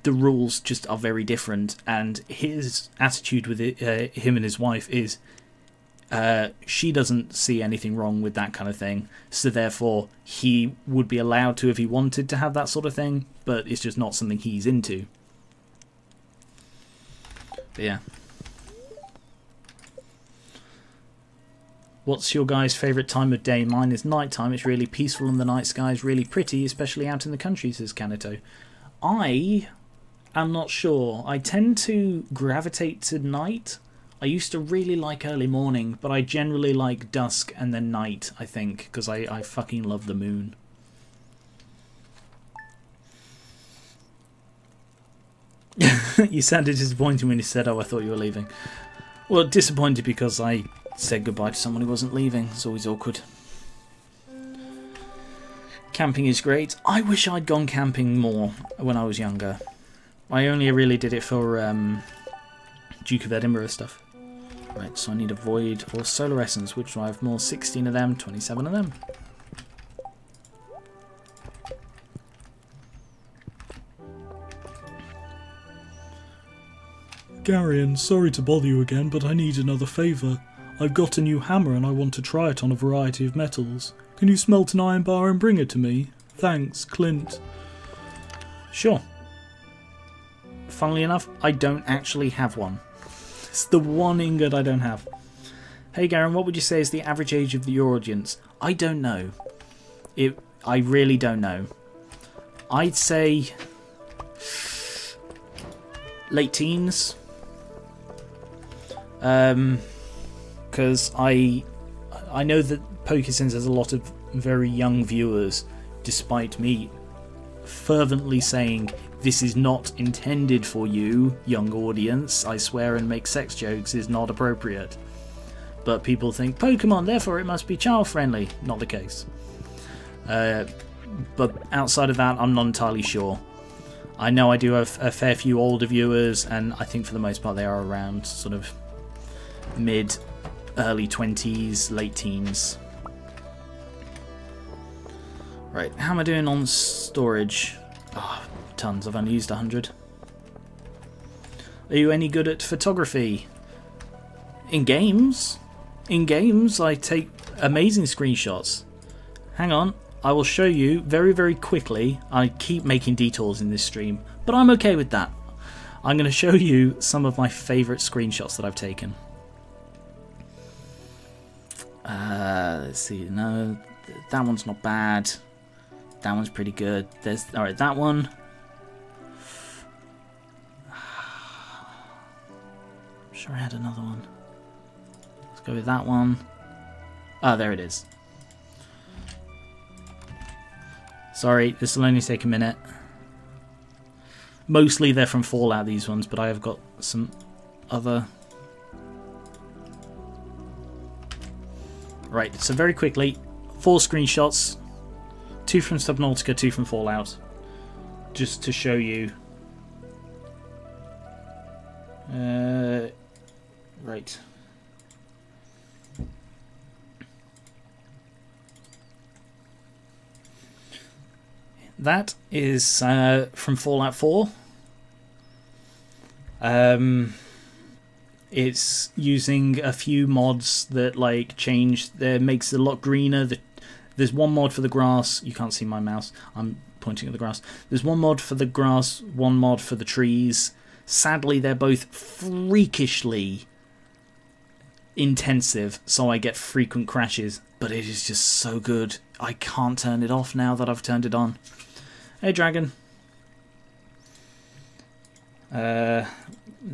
[SPEAKER 1] rules just are very different, and his attitude with it, him and his wife is. She doesn't see anything wrong with that kind of thing, so therefore he would be allowed to if he wanted to have that sort of thing, but it's just not something he's into. But yeah. What's your guys' favourite time of day? Mine is night time. It's really peaceful and the night sky is really pretty, especially out in the country, says Kanito. I am not sure. I tend to gravitate to night. I used to really like early morning, but I generally like dusk and then night, I think, because I fucking love the moon. You sounded disappointed when you said, oh, I thought you were leaving. Well, disappointed because I said goodbye to someone who wasn't leaving. It's always awkward. Camping is great. I wish I'd gone camping more when I was younger. I only really did it for Duke of Edinburgh stuff. Right, so I need a void or solar essence. Which do I have more? 16 of them, 27 of them.
[SPEAKER 2] Gar1on, sorry to bother you again, but I need another favour. I've got a new hammer and I want to try it on a variety of metals. Can you smelt an iron bar and bring it to me? Thanks, Clint.
[SPEAKER 1] Sure. Funnily enough, I don't actually have one. It's the one ingot I don't have. Hey Gar1on, what would you say is the average age of your audience? I don't know. I really don't know. I'd say late teens. Because I know that PokéSins has a lot of very young viewers, despite me fervently saying this is not intended for you, young audience. I swear and make sex jokes is not appropriate. But people think Pokemon, therefore it must be child friendly. Not the case. But outside of that, I'm not entirely sure. I know I do have a fair few older viewers, and I think for the most part they are around sort of mid, early 20s, late teens. Right, how am I doing on storage? Oh, tons. I've only used 100. Are you any good at photography? In games? In games, I take amazing screenshots. Hang on, I will show you very, very quickly. I keep making detours in this stream, but I'm okay with that. I'm going to show you some of my favourite screenshots that I've taken. Let's see. No, that one's not bad. That one's pretty good. There's alright. That one. I'm sure I had another one. Let's go with that one. Ah, there it is. Sorry, this will only take a minute. Mostly they're from Fallout, these ones, but I have got some other... Right, so very quickly, 4 screenshots. 2 from Subnautica, 2 from Fallout. Just to show you. Right. That is from Fallout 4. It's using a few mods that like change, that makes it a lot greener. There's one mod for the grass. You can't see my mouse. I'm pointing at the grass. There's one mod for the grass, one mod for the trees. Sadly, they're both freakishly intensive, so I get frequent crashes. But it is just so good. I can't turn it off now that I've turned it on. Hey, dragon. There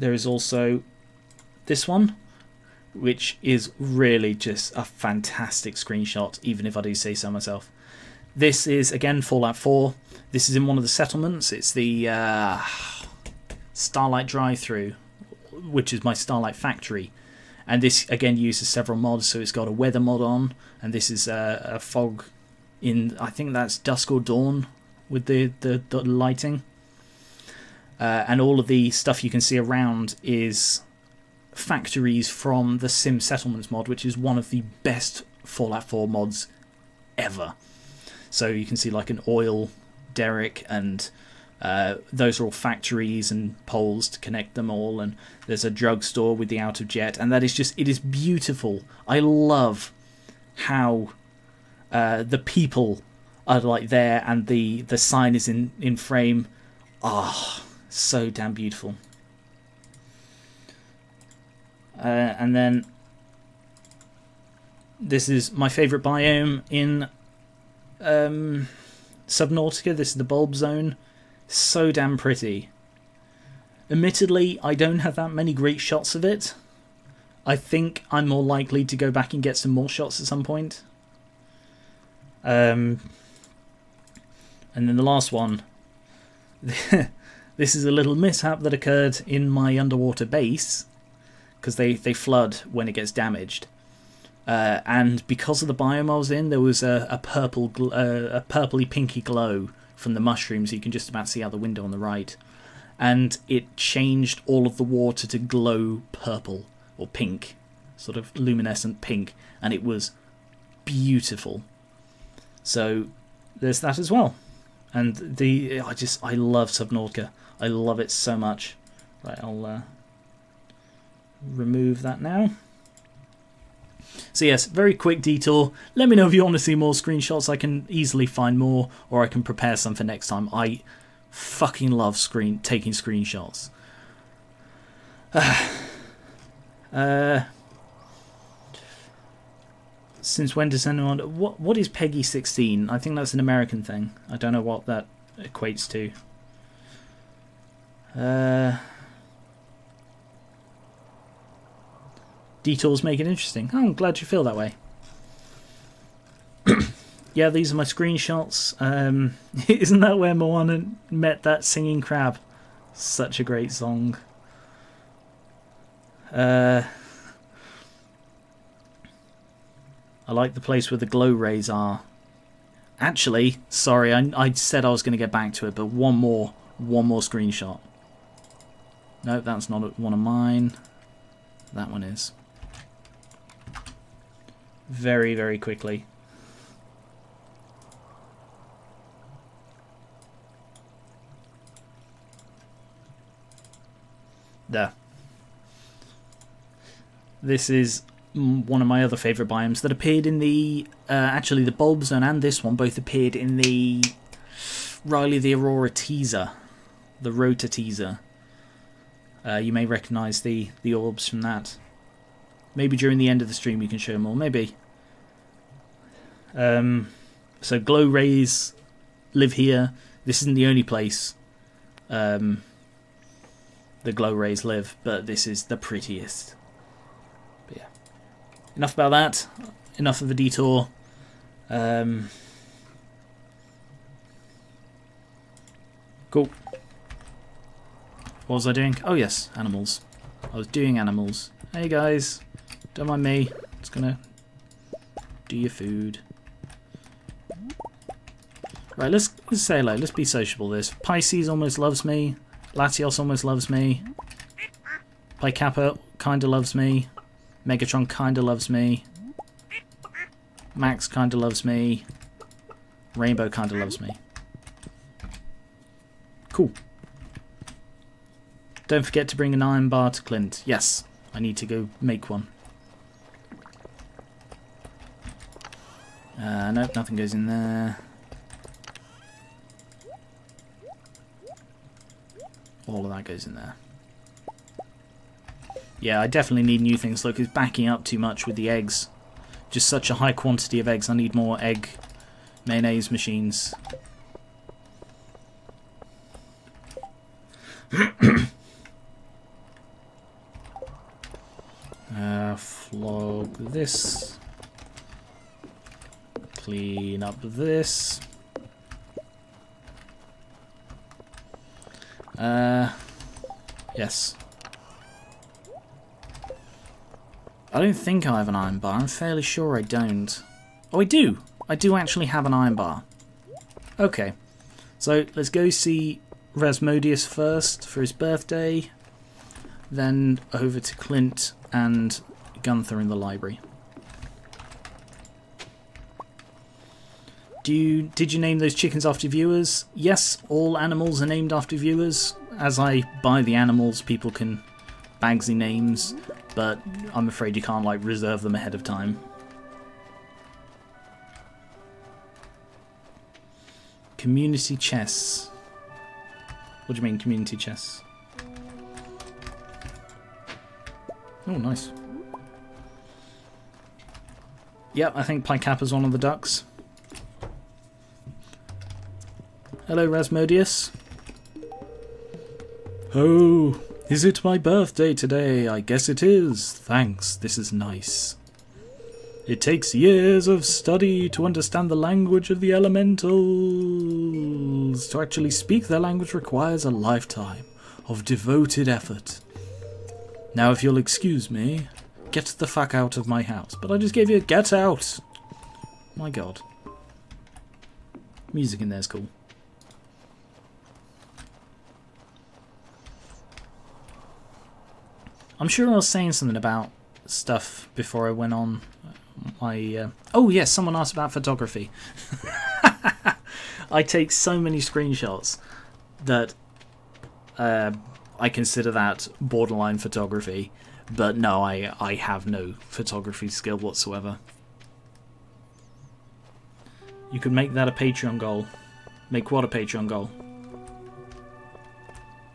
[SPEAKER 1] is also this one, which is really just a fantastic screenshot, even if I do say so myself. This is, again, Fallout 4. This is in one of the settlements. It's the Starlight Drive-Thru, which is my Starlight Factory. And this, again, uses several mods. So it's got a weather mod on, and this is a fog in, I think that's dusk or dawn with the lighting. And all of the stuff you can see around is factories from the Sim Settlements mod, which is one of the best Fallout 4 mods ever. So you can see like an oil derrick, and those are all factories and poles to connect them all, and there's a drugstore with the out of jet, and that is just, it is beautiful. I love how the people are like there, and the sign is in frame. Ah, so damn beautiful. And then this is my favourite biome in Subnautica. This is the bulb zone. So damn pretty. Admittedly, I don't have that many great shots of it. I think I'm more likely to go back and get some more shots at some point. And then the last one. This is a little mishap that occurred in my underwater base, because they flood when it gets damaged. And because of the biome I was in, there was a purpley pinky glow from the mushrooms. You can just about see out the window on the right. And it changed all of the water to glow purple, or pink, sort of luminescent pink, and it was beautiful. So there's that as well. And I love Subnautica. I love it so much. Right, I'll remove that now. So yes, very quick detour. Let me know if you want to see more screenshots. I can easily find more, or I can prepare some for next time. I fucking love taking screenshots. Since when does anyone... What is Peggy 16? I think that's an American thing. I don't know what that equates to. Detours make it interesting. Oh, I'm glad you feel that way. Yeah, these are my screenshots. Isn't that where Moana met that singing crab? Such a great song. I like the place where the glow rays are. Actually, sorry, I said I was going to get back to it, but one more screenshot. No, that's not one of mine. That one is. Very, very quickly. There. This is one of my other favourite biomes that appeared in the... actually, the Bulb Zone and this one both appeared in the Riley the Aurora teaser. The Rota teaser. You may recognise the orbs from that. Maybe during the end of the stream we can show more. Maybe. So glow rays live here. This isn't the only place the glow rays live, but this is the prettiest. But yeah. Enough about that. Enough of the detour. Cool. What was I doing? Oh yes, animals. I was doing animals. Hey guys, don't mind me. Just gonna do your food. Right, let's say hello. Let's be sociable. This Pisces almost loves me. Latios almost loves me. Picappa kinda loves me. Megatron kinda loves me. Max kinda loves me. Rainbow kinda loves me. Cool. Don't forget to bring an iron bar to Clint. Yes, I need to go make one. Nope, nothing goes in there. All of that goes in there. Yeah, I definitely need new things. Look, it's backing up too much with the eggs. Just such a high quantity of eggs. I need more egg mayonnaise machines. Flog this. Clean up this. Yes. I don't think I have an iron bar. I'm fairly sure I don't. Oh, I do. I do actually have an iron bar. Okay. So, let's go see Rasmodius first for his birthday. Then over to Clint and Gunther in the library. Did you name those chickens after viewers? Yes, all animals are named after viewers. As I buy the animals, people can bagsy names, but I'm afraid you can't like reserve them ahead of time. Community chess. What do you mean, community chess? Oh, nice. Yep, I think Picappa's one of the ducks. Hello, Rasmodius. Oh, is it my birthday today? I guess it is. Thanks, this is nice. It takes years of study to understand the language of the elementals. To actually speak their language requires a lifetime of devoted effort. Now, if you'll excuse me, get the fuck out of my house. But I just gave you a get out. My god. Music in there's cool. I'm sure I was saying something about stuff before I went on my... Oh yes, someone asked about photography. I take so many screenshots that I consider that borderline photography. But no, I have no photography skill whatsoever. You could make that a Patreon goal. Make what a Patreon goal?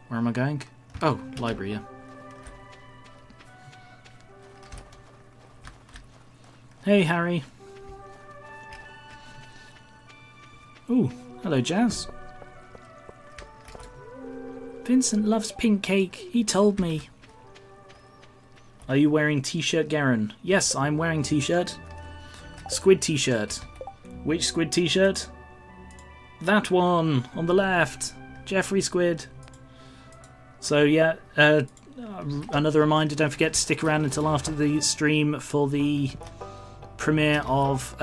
[SPEAKER 1] Where am I going? Oh, library, yeah. Hey, Harry. Ooh, hello, Jazz. Vincent loves pink cake. He told me. Are you wearing t-shirt, Gar1on? Yes, I'm wearing t-shirt. Squid t-shirt. Which squid t-shirt? That one on the left. Jeffrey Squid. So yeah, another reminder, don't forget to stick around until after the stream for the premiere of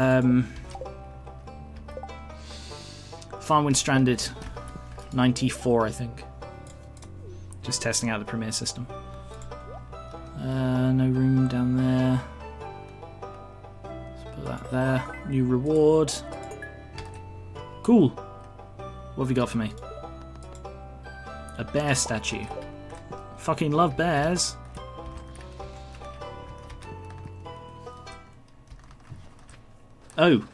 [SPEAKER 1] Farmwind Stranded 94, I think. Just testing out the premiere system. No room down there. Let's put that there. New reward. Cool. What have you got for me? A bear statue. Fucking love bears. Oh,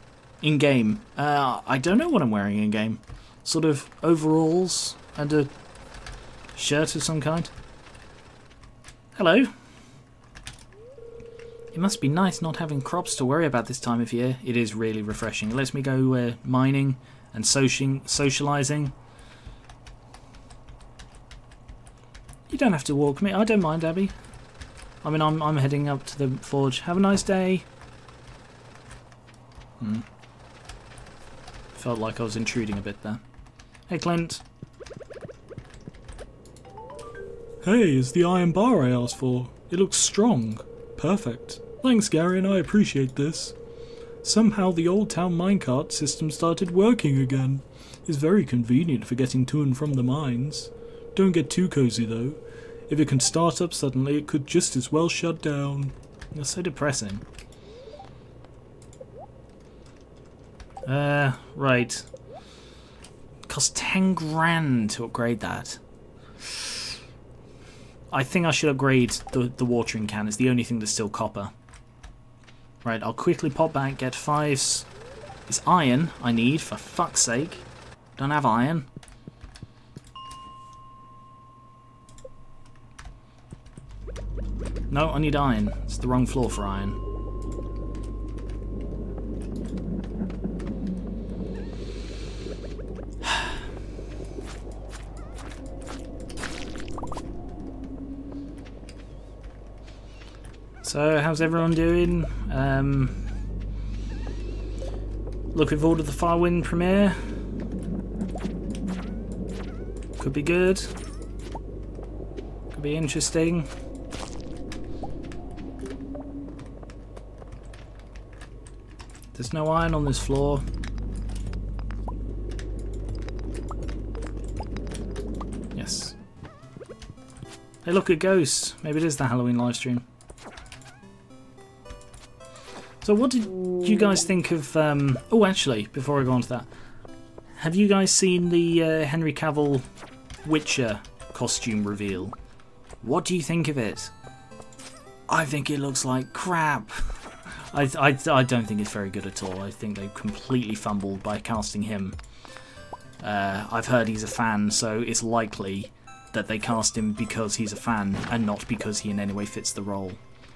[SPEAKER 1] in-game. I don't know what I'm wearing in-game. Sort of overalls and a shirt of some kind. Hello. It must be nice not having crops to worry about this time of year. It is really refreshing. It lets me go mining and socialising. You don't have to walk me. I don't mind, Abby. I mean, I'm heading up to the forge. Have a nice day. Felt like I was intruding a bit there. Hey, Clint.
[SPEAKER 2] Hey, it's the iron bar I asked for. It looks strong. Perfect. Thanks, Gary, and I appreciate this. Somehow the old town minecart system started working again. It's very convenient for getting to and from the mines. Don't get too cozy though. If it can start up suddenly, it could just as well shut down.
[SPEAKER 1] That's so depressing. Right. Cost 10 grand to upgrade that. I think I should upgrade the watering can. It's the only thing that's still copper. Right, I'll quickly pop back, get 5s. It's iron I need, for fuck's sake. Don't have iron. No, I need iron. It's the wrong floor for iron. So, how's everyone doing? Looking forward to the Firewind premiere. Could be good. Could be interesting. There's no iron on this floor. Yes. Hey, look, a ghost. Maybe it is the Halloween livestream. So what did you guys think of... oh, actually, before I go on to that. Have you guys seen the Henry Cavill Witcher costume reveal? What do you think of it? I think it looks like crap. I don't think it's very good at all. I think they completely fumbled by casting him. I've heard he's a fan, so it's likely that they cast him because he's a fan and not because he in any way fits the role.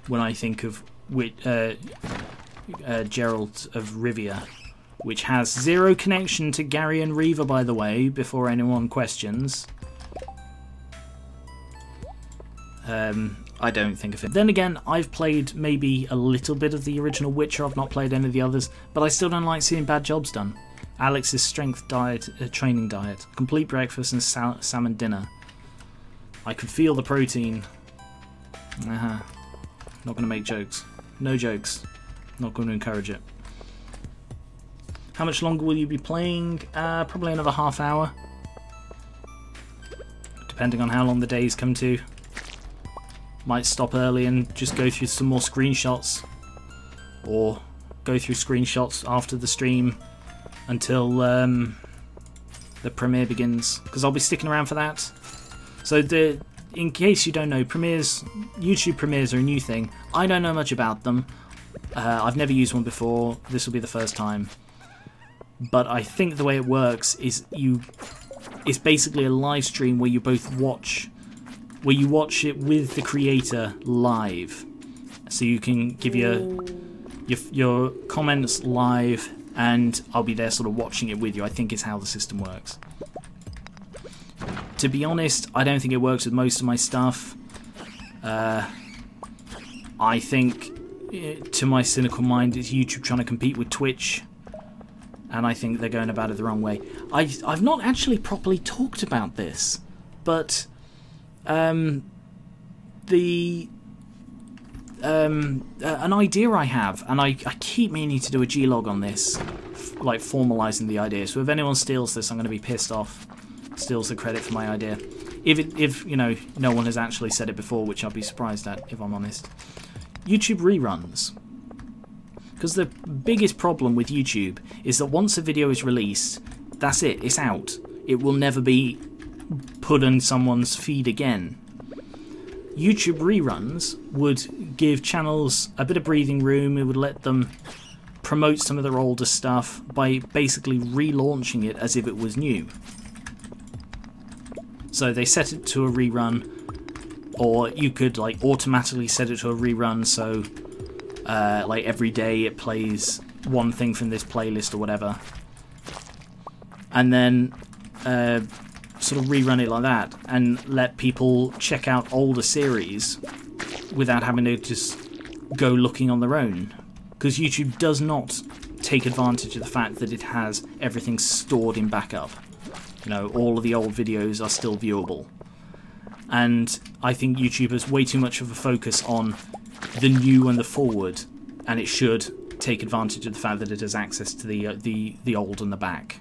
[SPEAKER 1] When I think of Geralt of Rivia, which has zero connection to Gar1onriva, by the way, before anyone questions. I don't think of it. Then again, I've played maybe a little bit of the original Witcher. I've not played any of the others, but I still don't like seeing bad jobs done. Alex's strength diet, training diet, complete breakfast and salmon dinner. I could feel the protein. Not going to make jokes. No jokes. Not going to encourage it. How much longer will you be playing? Probably another half hour. Depending on how long the days come to. Might stop early and just go through some more screenshots. Or go through screenshots after the stream until the premiere begins. Because I'll be sticking around for that. So in case you don't know, YouTube premieres are a new thing. I don't know much about them. I've never used one before. This will be the first time. But I think the way it works is it's basically a live stream where you both watch, where you watch it with the creator live. So you can give your comments live, and I'll be there sort of watching it with you. I think is how the system works. To be honest, I don't think it works with most of my stuff. I think, to my cynical mind, it's YouTube trying to compete with Twitch, and I think they're going about it the wrong way. I've not actually properly talked about this, but an idea I have, and I keep meaning to do a G-log on this, like formalising the idea. So if anyone steals this, I'm going to be pissed off. Steals the credit for my idea. If you know, no one has actually said it before, which I'll be surprised at, if I'm honest. YouTube reruns. Because the biggest problem with YouTube is that once a video is released, that's it, it's out. It will never be put on someone's feed again. YouTube reruns would give channels a bit of breathing room. It would let them promote some of their older stuff by basically relaunching it as if it was new. So they set it to a rerun, or you could like automatically set it to a rerun, so like every day it plays one thing from this playlist or whatever, and then sort of rerun it like that and let people check out older series without having to just go looking on their own, because YouTube does not take advantage of the fact that it has everything stored in backup. You know, all of the old videos are still viewable. And I think YouTube has way too much of a focus on the new and the forward, and it should take advantage of the fact that it has access to the old and the back.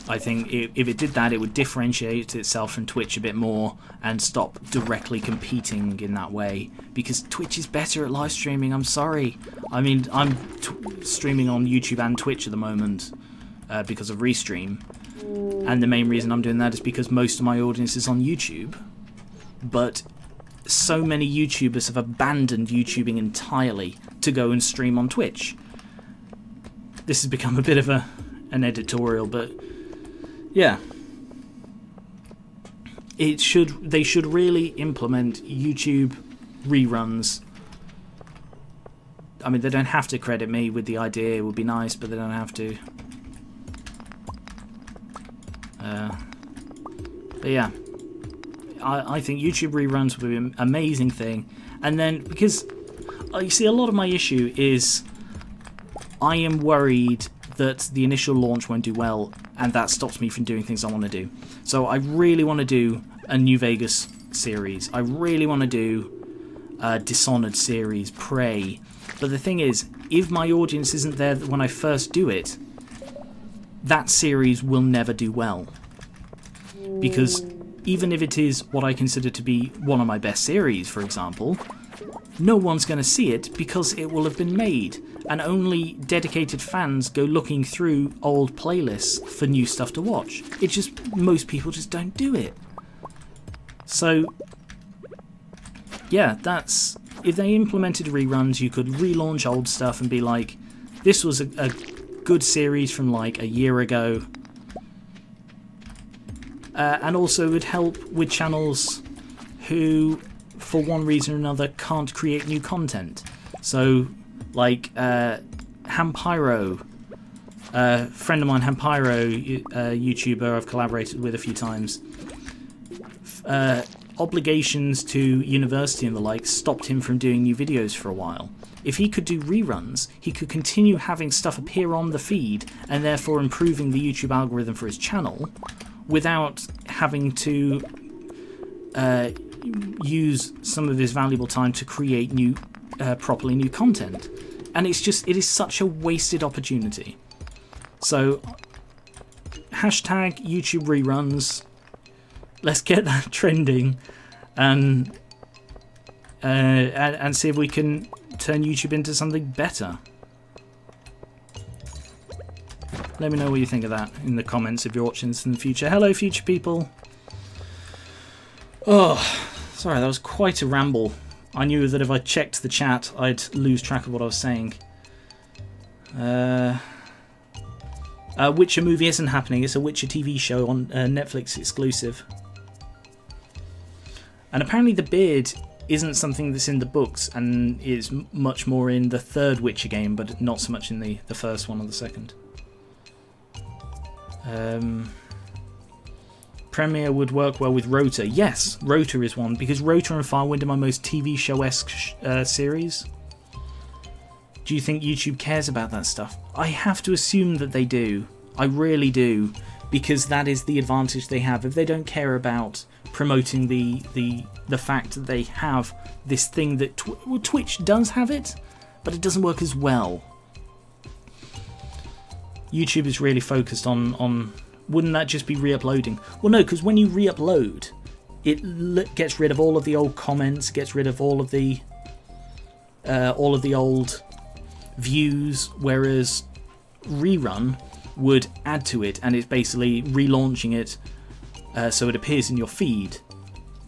[SPEAKER 1] I think if it did that, it would differentiate itself from Twitch a bit more and stop directly competing in that way. Because Twitch is better at live streaming, I'm sorry. I mean, I'm streaming on YouTube and Twitch at the moment because of Restream. And the main reason I'm doing that is because most of my audience is on YouTube. But so many YouTubers have abandoned YouTubing entirely to go and stream on Twitch. This has become a bit of an editorial, but yeah. They should really implement YouTube reruns. I mean, they don't have to credit me with the idea, it would be nice, but they don't have to. But yeah, I think YouTube reruns would be an amazing thing. And then, because you see, a lot of my issue is I am worried that the initial launch won't do well, and that stops me from doing things I want to do. So I really want to do a New Vegas series. I really want to do a Dishonored series, Prey. But the thing is, if my audience isn't there when I first do it, that series will never do well. Because even if it is what I consider to be one of my best series, for example, no one's going to see it because it will have been made, and only dedicated fans go looking through old playlists for new stuff to watch. It's just, most people just don't do it. So, yeah, that's... If they implemented reruns, you could relaunch old stuff and be like, this was a good series from like a year ago. And also it would help with channels who, for one reason or another, can't create new content. So, like Hampyro, a friend of mine, Hampyro, a YouTuber I've collaborated with a few times, obligations to university and the like stopped him from doing new videos for a while. If he could do reruns, he could continue having stuff appear on the feed and therefore improving the YouTube algorithm for his channel without having to use some of his valuable time to create new, properly new content. And it's just, it is such a wasted opportunity. So, hashtag YouTube reruns. Let's get that trending and see if we can turn YouTube into something better. Let me know what you think of that in the comments if you're watching this in the future. Hello, future people. Oh, sorry, that was quite a ramble. I knew that if I checked the chat, I'd lose track of what I was saying. Witcher movie isn't happening. It's a Witcher TV show on Netflix exclusive. And apparently the beard isn't something that's in the books and is much more in the third Witcher game, but not so much in the first one or the second. Premiere would work well with Rota. Yes, Rota is one, because Rota and Firewind are my most TV show-esque series. Do you think YouTube cares about that stuff? I have to assume that they do. I really do, because that is the advantage they have. If they don't care about promoting the fact that they have this thing that Twitch does have it, but it doesn't work as well. YouTube is really focused on wouldn't that just be re-uploading? Well, no, because when you re-upload, it gets rid of all of the old comments, gets rid of all of the old views, whereas rerun would add to it, and it's basically relaunching it so it appears in your feed,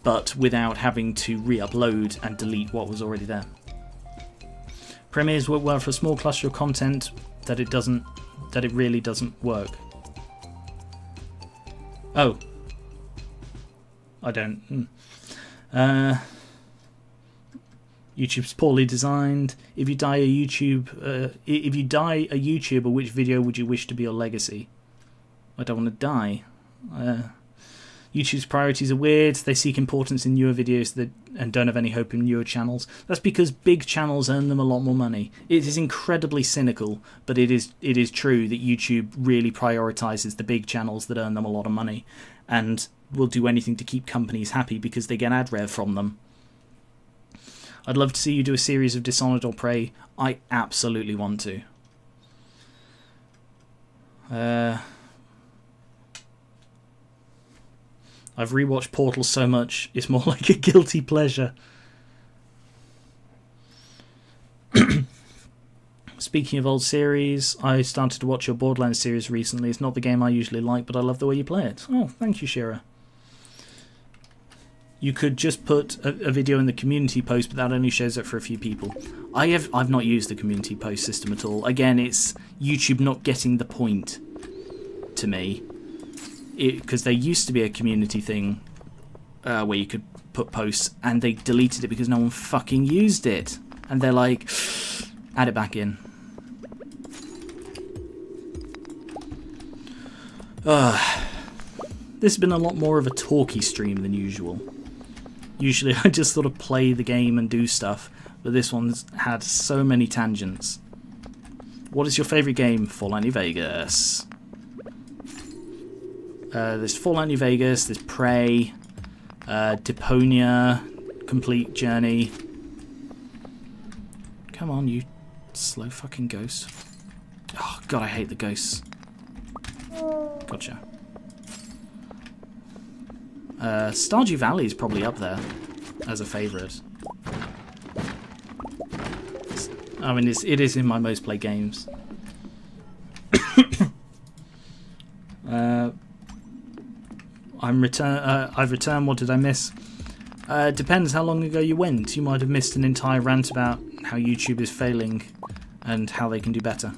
[SPEAKER 1] but without having to re-upload and delete what was already there. Premieres work well for a small cluster of content that it really doesn't work. Oh, I don't. YouTube's poorly designed. If you die a YouTuber, which video would you wish to be your legacy? I don't want to die. YouTube's priorities are weird. They seek importance in newer videos and don't have any hope in newer channels. That's because big channels earn them a lot more money. It is incredibly cynical, but it is true that YouTube really prioritizes the big channels that earn them a lot of money, and will do anything to keep companies happy because they get ad rev from them. I'd love to see you do a series of Dishonored or Prey. I absolutely want to. I've rewatched Portal so much, it's more like a guilty pleasure. Speaking of old series, I started to watch your Borderlands series recently. It's not the game I usually like, but I love the way you play it. Oh, thank you, Shira. You could just put a video in the community post, but that only shows up for a few people. I've not used the community post system at all. Again, it's YouTube not getting the point to me. Because there used to be a community thing where you could put posts, and they deleted it because no one fucking used it. And they're like, add it back in. This has been a lot more of a talky stream than usual. Usually I just sort of play the game and do stuff, but this one's had so many tangents. What is your favourite game? Fallout New Vegas. There's Fallout New Vegas, there's Prey, Deponia, Complete Journey. Come on, you slow fucking ghost. Oh god, I hate the ghosts. Gotcha. Stardew Valley is probably up there as a favourite. I mean, it is in my most played games. I've returned. What did I miss? Depends how long ago you went. You might have missed an entire rant about how YouTube is failing and how they can do better.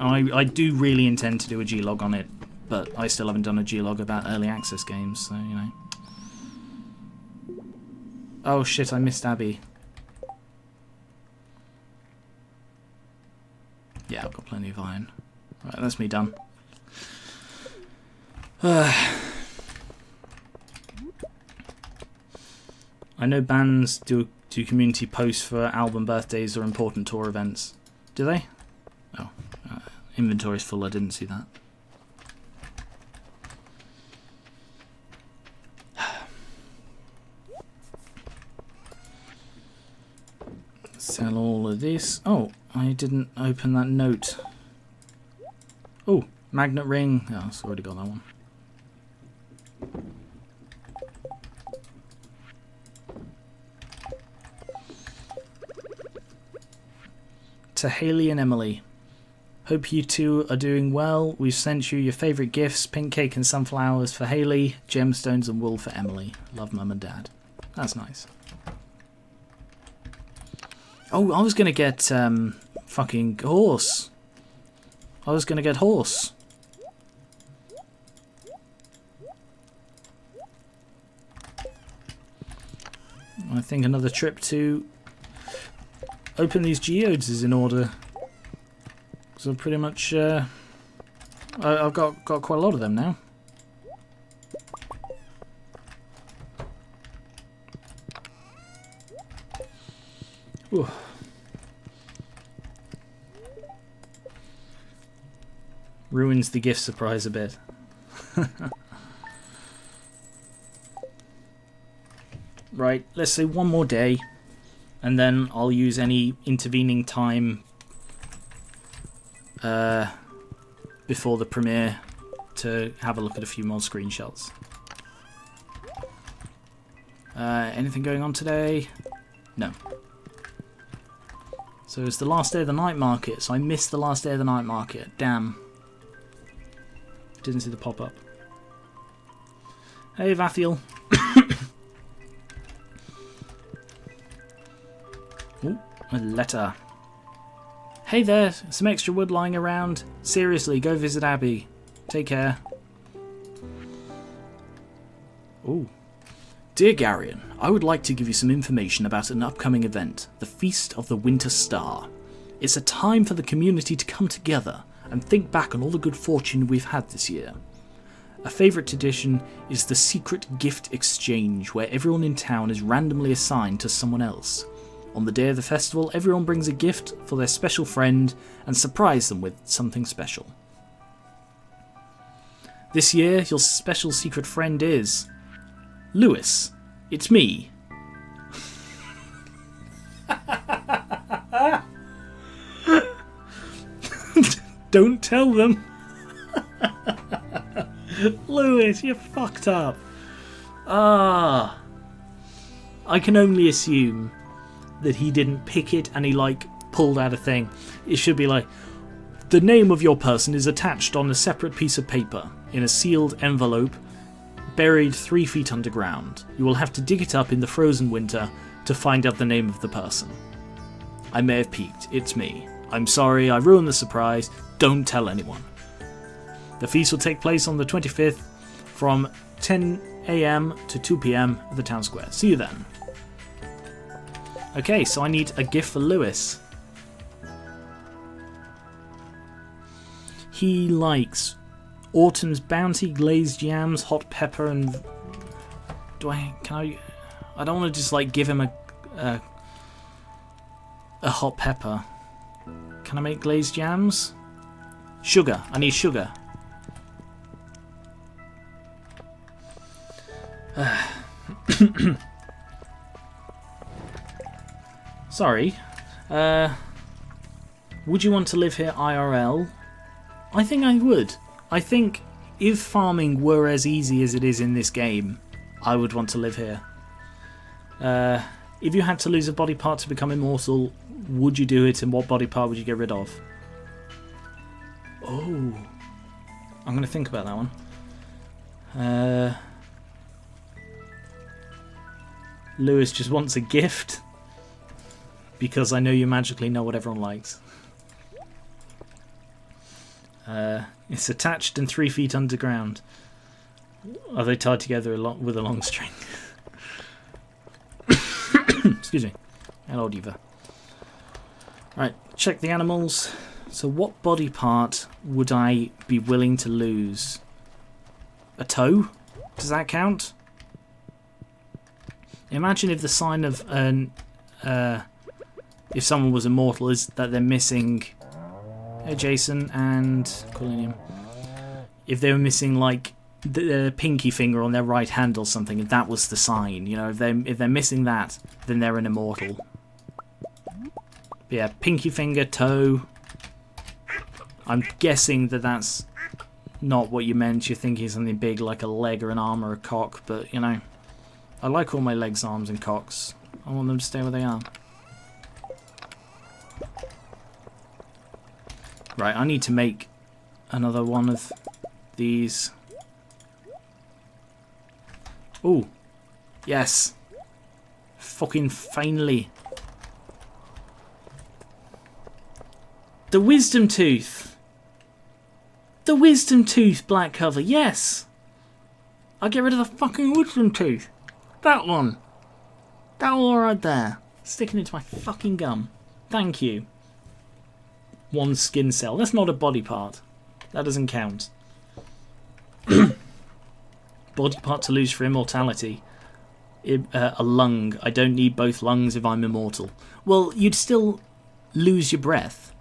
[SPEAKER 1] I do really intend to do a G-log on it, but I still haven't done a G-log about early access games, so, you know. Oh shit, I missed Abby. Yeah, I've got plenty of iron. Right, that's me done. I know bands do community posts for album birthdays or important tour events. Do they? Oh, inventory's full, I didn't see that. Sell all of this. Oh, I didn't open that note. Oh, magnet ring. Oh, I've already got that one. To Haley and Emily. Hope you two are doing well. We've sent you your favourite gifts, pink cake and sunflowers for Haley, gemstones and wool for Emily. Love Mum and Dad. That's nice. Oh, I was going to get fucking horse. I was going to get horse. I think another trip to open these geodes is in order. So pretty much, I've got quite a lot of them now. Ooh. Ruins the gift surprise a bit. Right, let's say one more day, and then I'll use any intervening time before the premiere to have a look at a few more screenshots. Anything going on today? No. So it's the last day of the night market, so I missed the last day of the night market. Damn. Didn't see the pop-up. Hey, Vathiel. Ooh, a letter. Hey there, some extra wood lying around. Seriously, go visit Abby. Take care. Ooh. Dear Gar1on, I would like to give you some information about an upcoming event, the Feast of the Winter Star. It's a time for the community to come together and think back on all the good fortune we've had this year. A favourite tradition is the secret gift exchange, where everyone in town is randomly assigned to someone else. On the day of the festival, everyone brings a gift for their special friend and surprise them with something special. This year, your special secret friend is... Lewis. It's me.
[SPEAKER 2] Don't tell them.
[SPEAKER 1] Lewis, you're fucked up. Ah. I can only assume that he didn't pick it and he, like, pulled out a thing. It should be like, the name of your person is attached on a separate piece of paper in a sealed envelope buried 3 feet underground. You will have to dig it up in the frozen winter to find out the name of the person. I may have peeked. It's me. I'm sorry, I ruined the surprise. Don't tell anyone. The feast will take place on the 25th from 10 AM to 2 PM at the town square. See you then. Okay, so I need a gift for Lewis. He likes Autumn's Bounty, glazed yams, hot pepper, and... I don't want to just, like, give him a hot pepper. Can I make glazed yams? Sugar. I need sugar. Sorry. Would you want to live here IRL? I think I would. I think if farming were as easy as it is in this game, I would want to live here. If you had to lose a body part to become immortal, would you do it, and what body part would you get rid of? Oh. I'm going to think about that one. Lewis just wants a gift. Because I know you magically know what everyone likes. It's attached and 3 feet underground. Are they tied together with a long string? Excuse me. Hello, Diva. Right, check the animals. So what body part would I be willing to lose? A toe? Does that count? Imagine if the sign of an... if someone was immortal is that they're missing... Hey, Jason and Colinium. If they were missing, like, the pinky finger on their right hand or something, and that was the sign, you know, if they're missing that, then they're an immortal. But yeah, pinky finger, toe. I'm guessing that that's not what you meant. You're thinking something big like a leg or an arm or a cock, but, you know, I like all my legs, arms, and cocks. I want them to stay where they are. Right, I need to make another one of these. Oh, yes. Fucking finally. The wisdom tooth. The wisdom tooth black cover, yes. I'll get rid of the fucking wisdom tooth. That one. That one right there. Sticking into my fucking gum. Thank you. One skin cell. That's not a body part. That doesn't count. Body part to lose for immortality. A lung. I don't need both lungs if I'm immortal. Well, you'd still lose your breath.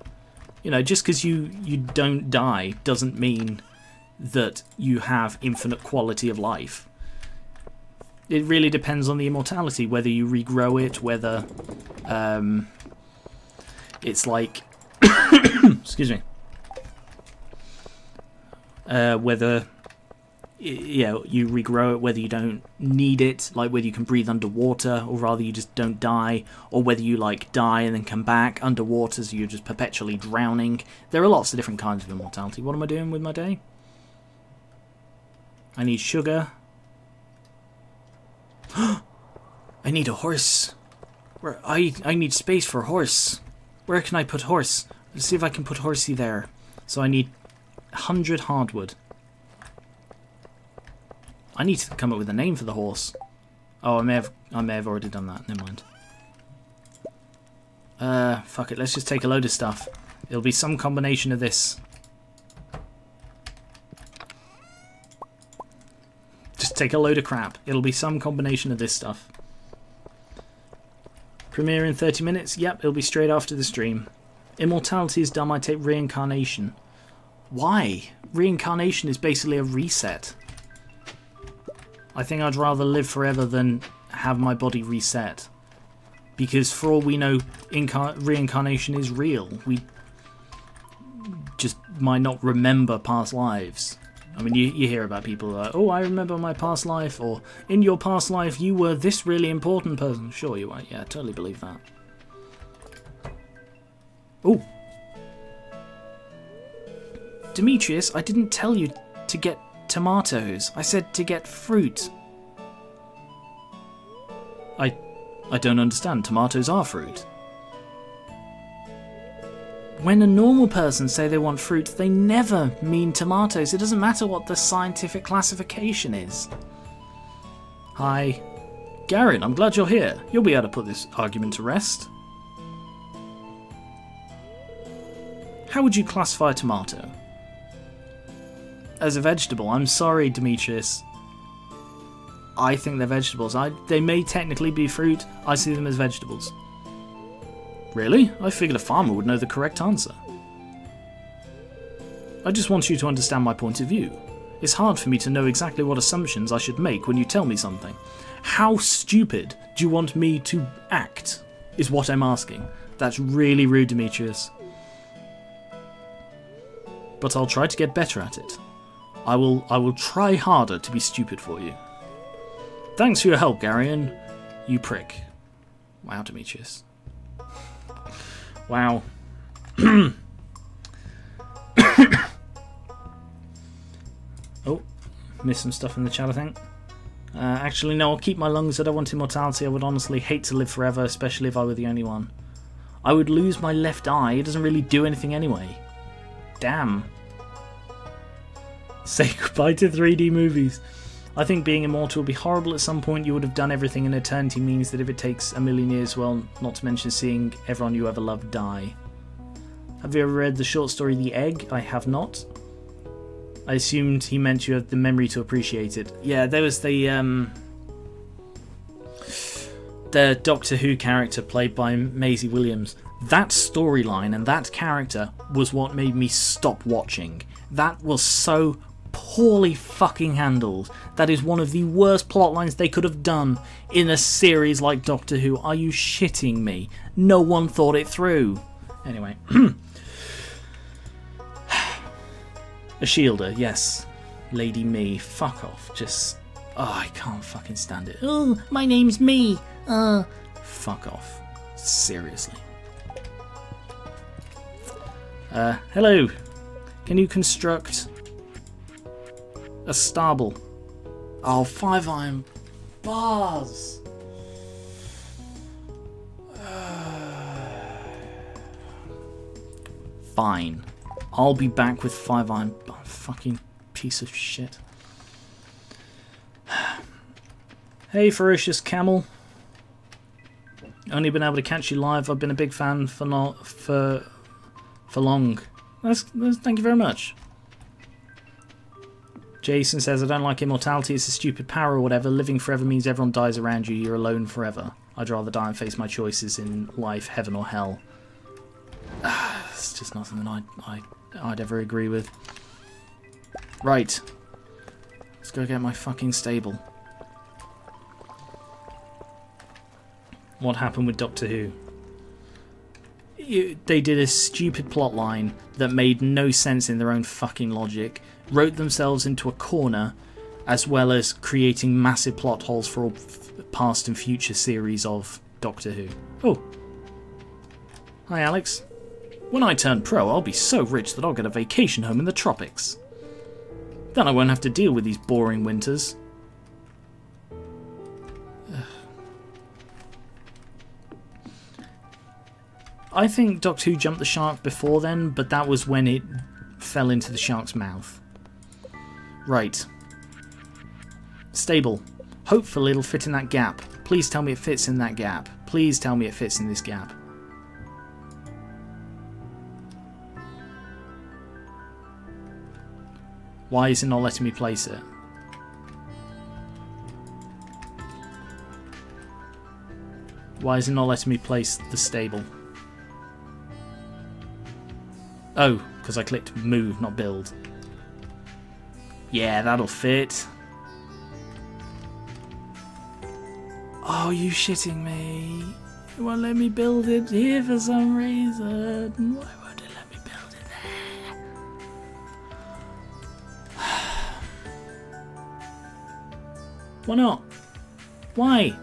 [SPEAKER 1] You know, just because you don't die doesn't mean that you have infinite quality of life. It really depends on the immortality, whether you regrow it, whether it's like... excuse me. Whether you regrow it, whether you don't need it, like whether you can breathe underwater, or rather you just don't die, or whether you like die and then come back underwater, so you're just perpetually drowning. There are lots of different kinds of immortality. What am I doing with my day? I need sugar. I need a horse. Where I need space for a horse. Where can I put horse? Let's see if I can put horsey there. So I need 100 hardwood. I need to come up with a name for the horse. Oh, I may have already done that. Never mind. Fuck it. Let's just take a load of stuff. It'll be some combination of this. take a load of crap. It'll be some combination of this stuff. Premiere in 30 minutes? Yep, it'll be straight after the stream. Immortality is dumb, I take reincarnation. Why? Reincarnation is basically a reset. I think I'd rather live forever than have my body reset. Because for all we know, reincarnation is real. We just might not remember past lives. I mean, you hear about people like, oh, I remember my past life, or in your past life you were this really important person. Sure you were, yeah, I totally believe that. Oh. Demetrius, I didn't tell you to get tomatoes. I said to get fruit. I don't understand. Tomatoes are fruit. When a normal person say they want fruit, they never mean tomatoes. It doesn't matter what the scientific classification is. Hi. Gar1, I'm glad you're here. You'll be able to put this argument to rest. How would you classify a tomato? As a vegetable. I'm sorry, Demetrius. I think they're vegetables. They may technically be fruit. I see them as vegetables. Really? I figured a farmer would know the correct answer. I just want you to understand my point of view. It's hard for me to know exactly what assumptions I should make when you tell me something. How stupid do you want me to act, is what I'm asking. That's really rude, Demetrius. But I'll try to get better at it. I will try harder to be stupid for you. Thanks for your help, Gar1, you prick. Wow, Demetrius. Wow. Oh, missed some stuff in the chat, I think. Actually, no, I'll keep my lungs. I don't want immortality. I would honestly hate to live forever, especially if I were the only one. I would lose my left eye. It doesn't really do anything anyway. Damn. Say goodbye to 3D movies. I think being immortal would be horrible. At some point you would have done everything, and eternity means that if it takes a million years, well, not to mention seeing everyone you ever loved die. Have you ever read the short story The Egg? I have not. I assumed he meant you had the memory to appreciate it. Yeah, there was the Doctor Who character played by Maisie Williams. That storyline and that character was what made me stop watching. That was so poorly fucking handled. That is one of the worst plot lines they could have done in a series like Doctor Who. Are you shitting me? No one thought it through. Anyway. A shielder, yes. Lady Me. Fuck off. Just... oh, I can't fucking stand it. Oh, my name's Me. Fuck off. Seriously. Hello. Can you construct a stable? Oh, 5 iron bars. Fine. I'll be back with 5 iron. Fucking piece of shit. Hey, Ferocious Camel. Only been able to catch you live. I've been a big fan for long. Thank you very much. Jason says, I don't like immortality. It's a stupid power or whatever. Living forever means everyone dies around you. You're alone forever. I'd rather die and face my choices in life, heaven or hell. It's just not something I'd ever agree with. Right. Let's go get my fucking stable. What happened with Doctor Who? They did a stupid plot line that made no sense in their own fucking logic, wrote themselves into a corner, as well as creating massive plot holes for all past and future series of Doctor Who. Oh. Hi, Alex. When I turn pro, I'll be so rich that I'll get a vacation home in the tropics. Then I won't have to deal with these boring winters. I think Doctor Who jumped the shark before then, but that was when it fell into the shark's mouth. Right. Stable. Hopefully it'll fit in that gap. Please tell me it fits in that gap. Please tell me it fits in this gap. Why is it not letting me place it? Why is it not letting me place the stable? Oh, because I clicked move, not build. Yeah, that'll fit. Oh, you shitting me? It won't let me build it here for some reason. Why won't it let me build it there? Why not? Why?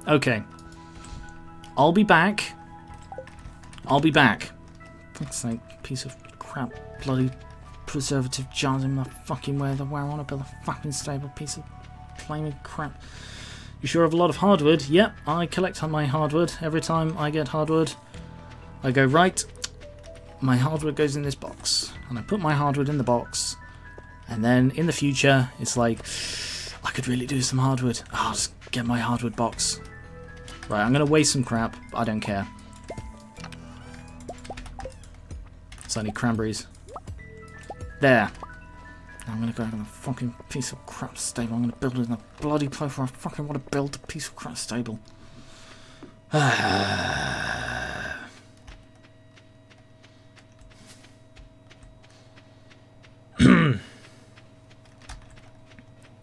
[SPEAKER 1] Okay. I'll be back. I'll be back. Fuck's sake, piece of crap, bloody preservative jars in my fucking way. Where I want to build a fucking stable piece of flaming crap. You sure have a lot of hardwood? Yep, I collect on my hardwood. Every time I get hardwood, I go, right, my hardwood goes in this box. And I put my hardwood in the box. And then in the future, it's like, I could really do some hardwood. I'll just get my hardwood box. Right, I'm going to waste some crap. I don't care. So I need cranberries. There. Now I'm going to go to a fucking piece of crap stable. I'm going to build it in a bloody place where I fucking want to build a piece of crap stable.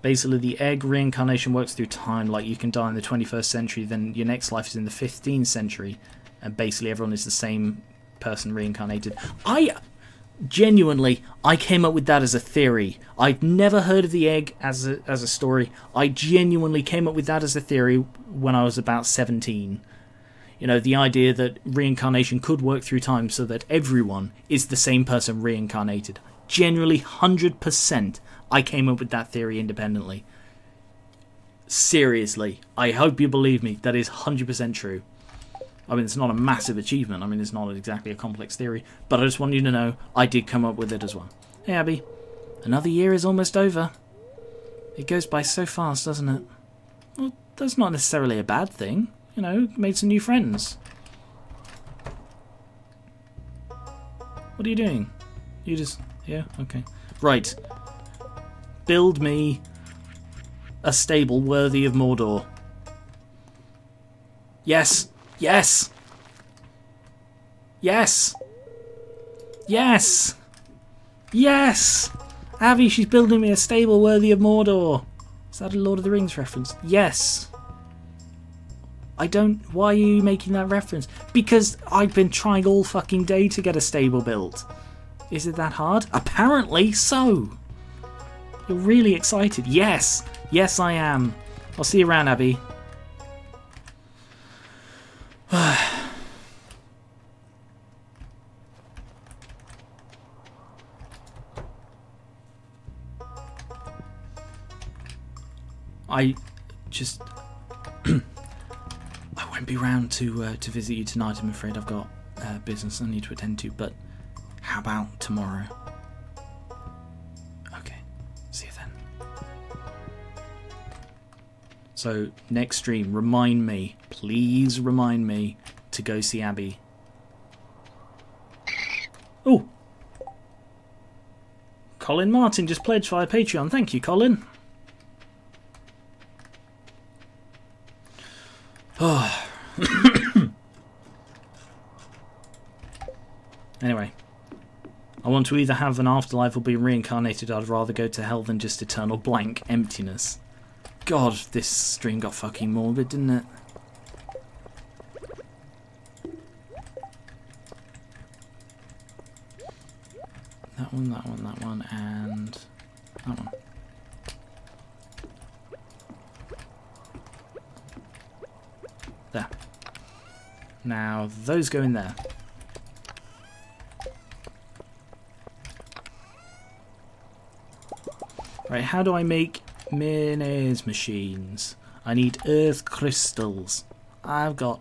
[SPEAKER 1] Basically, the egg reincarnation works through time. Like, you can die in the 21st century, then your next life is in the 15th century, and basically everyone is the same person reincarnated. I came up with that as a theory. I'd never heard of the egg as a story. I genuinely came up with that as a theory when I was about 17. You know, the idea that reincarnation could work through time so that everyone is the same person reincarnated. Genuinely, 100%. I came up with that theory independently. Seriously, I hope you believe me. That is 100% true. I mean, it's not a massive achievement. I mean, it's not exactly a complex theory. But I just want you to know, I did come up with it as well. Hey, Abby. Another year is almost over. It goes by so fast, doesn't it? Well, that's not necessarily a bad thing. You know, made some new friends. What are you doing? You just... yeah? Okay. Right. Build me a stable worthy of Mordor. Yes! Yes! Yes! Yes! Yes! Abby, she's building me a stable worthy of Mordor. Is that a Lord of the Rings reference? Yes! I don't... why are you making that reference? Because I've been trying all fucking day to get a stable built. Is it that hard? Apparently so! You're really excited. Yes! Yes, I am. I'll see you around, Abby. I just... I won't be round to visit you tonight, I'm afraid. I've got business I need to attend to, but how about tomorrow? Okay, see you then. So, next stream, remind me, please remind me to go see Abby. Oh! Colin Martin just pledged via Patreon. Thank you, Colin. Oh. Anyway, I want to either have an afterlife or be reincarnated. I'd rather go to hell than just eternal blank emptiness. God, this stream got fucking morbid, didn't it? That one, that one, that one, and that one. There. Now, those go in there. Right, how do I make mayonnaise machines? I need earth crystals. I've got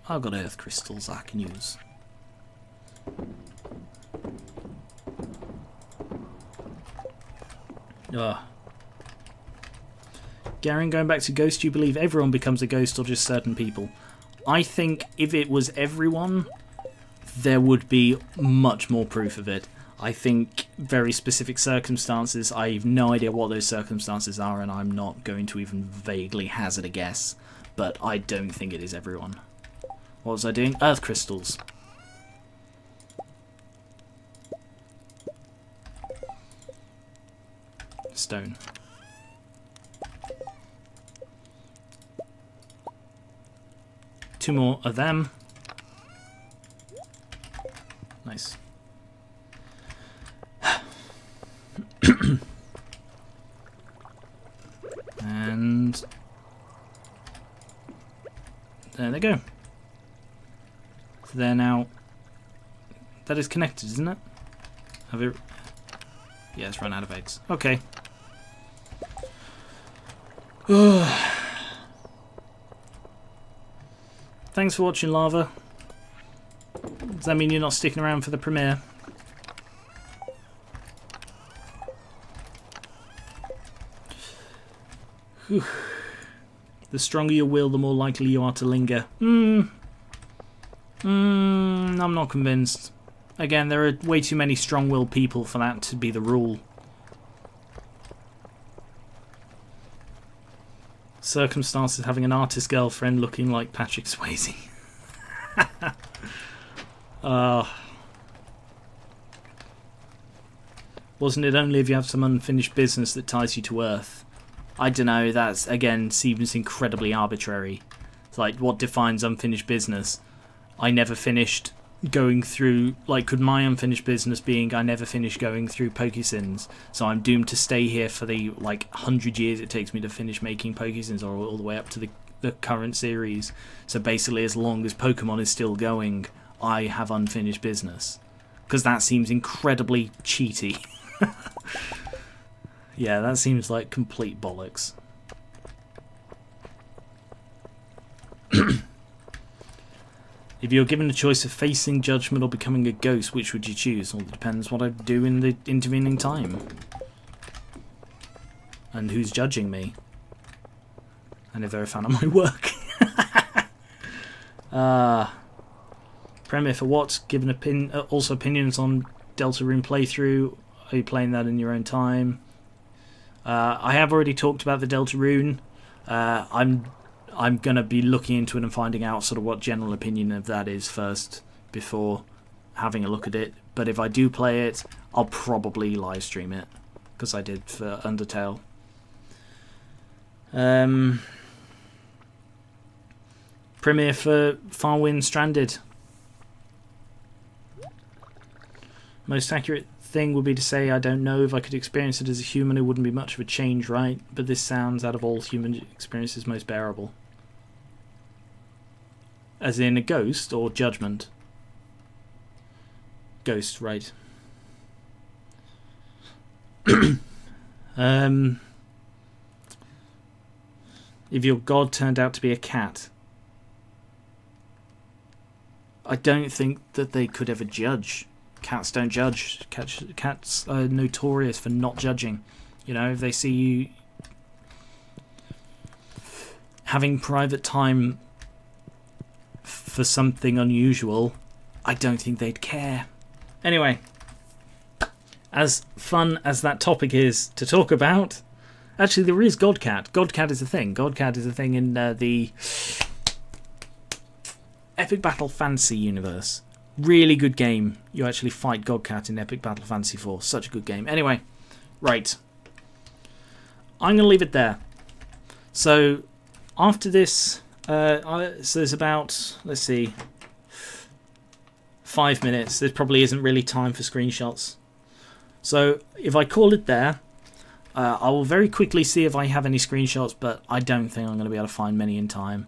[SPEAKER 1] earth crystals I can use. Ugh. Garen, going back to Ghost, do you believe everyone becomes a ghost or just certain people? I think if it was everyone, there would be much more proof of it. I think very specific circumstances, I have no idea what those circumstances are, and I'm not going to even vaguely hazard a guess, but I don't think it is everyone. What was I doing? Earth crystals. Stone. Two more of them. Nice. And there they go. So they're now, that is connected, isn't it? Have it? Yeah, it's run out of eggs. Okay. Thanks for watching, Lava. Does that mean you're not sticking around for the premiere? Whew. The stronger your will, the more likely you are to linger. I'm not convinced. Again, there are way too many strong-willed people for that to be the rule. Circumstances having an artist girlfriend looking like Patrick Swayze. Wasn't it only if you have some unfinished business that ties you to Earth? I don't know, that's, again, seems incredibly arbitrary. It's like, what defines unfinished business? I never finished going through, like, could my unfinished business being I never finished going through PokéSins, so I'm doomed to stay here for the, like, 100 years it takes me to finish making PokéSins, or all the way up to the current series. So basically, as long as Pokemon is still going, I have unfinished business. Because that seems incredibly cheaty. Yeah, that seems like complete bollocks. If you're given a choice of facing judgment or becoming a ghost, which would you choose? Well, it depends what I do in the intervening time. And who's judging me. And if they're a fan of my work. Premier for what? Given also opinions on Deltarune playthrough. Are you playing that in your own time? I have already talked about the Deltarune. I'm going to be looking into it and finding out sort of what general opinion of that is first before having a look at it. But if I do play it, I'll probably live stream it, because I did for Undertale. Premiere for Farwind Stranded. Most accurate thing would be to say I don't know. If I could experience it as a human, it wouldn't be much of a change, right? But this sounds, out of all human experiences, most bearable. As in a ghost or judgment? Ghost, right. If your god turned out to be a cat, I don't think that they could ever judge. Cats don't judge. Cats are notorious for not judging. You know, if they see you having private time for something unusual, I don't think they'd care. Anyway, as fun as that topic is to talk about, actually there is Godcat. Godcat is a thing. Godcat is a thing in the Epic Battle Fantasy universe. Really good game. You actually fight Godcat in Epic Battle Fantasy 4. Such a good game. Anyway, right. I'm going to leave it there. So, after this, so there's about, let's see, 5 minutes. There probably isn't really time for screenshots. So, if I call it there, I will very quickly see if I have any screenshots, but I don't think I'm going to be able to find many in time.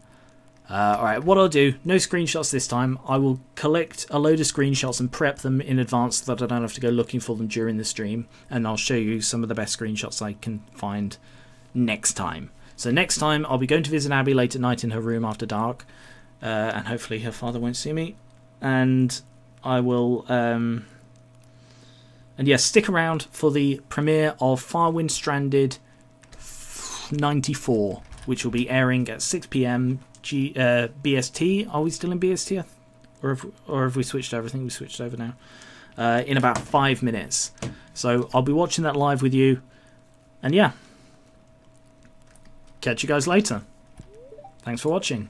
[SPEAKER 1] Alright, what I'll do, no screenshots this time. I will collect a load of screenshots and prep them in advance so that I don't have to go looking for them during the stream. And I'll show you some of the best screenshots I can find next time. So next time, I'll be going to visit Abby late at night in her room after dark. And hopefully her father won't see me. And I will... and yes, stick around for the premiere of Farwind Stranded 94, which will be airing at 6 p.m. BST. Are we still in BST? Or have we switched over? I think we switched over now. In about 5 minutes. So I'll be watching that live with you. And yeah. Catch you guys later. Thanks for watching.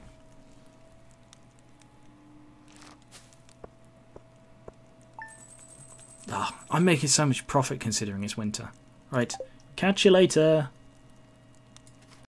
[SPEAKER 1] I'm making so much profit considering it's winter. Right. Catch you later.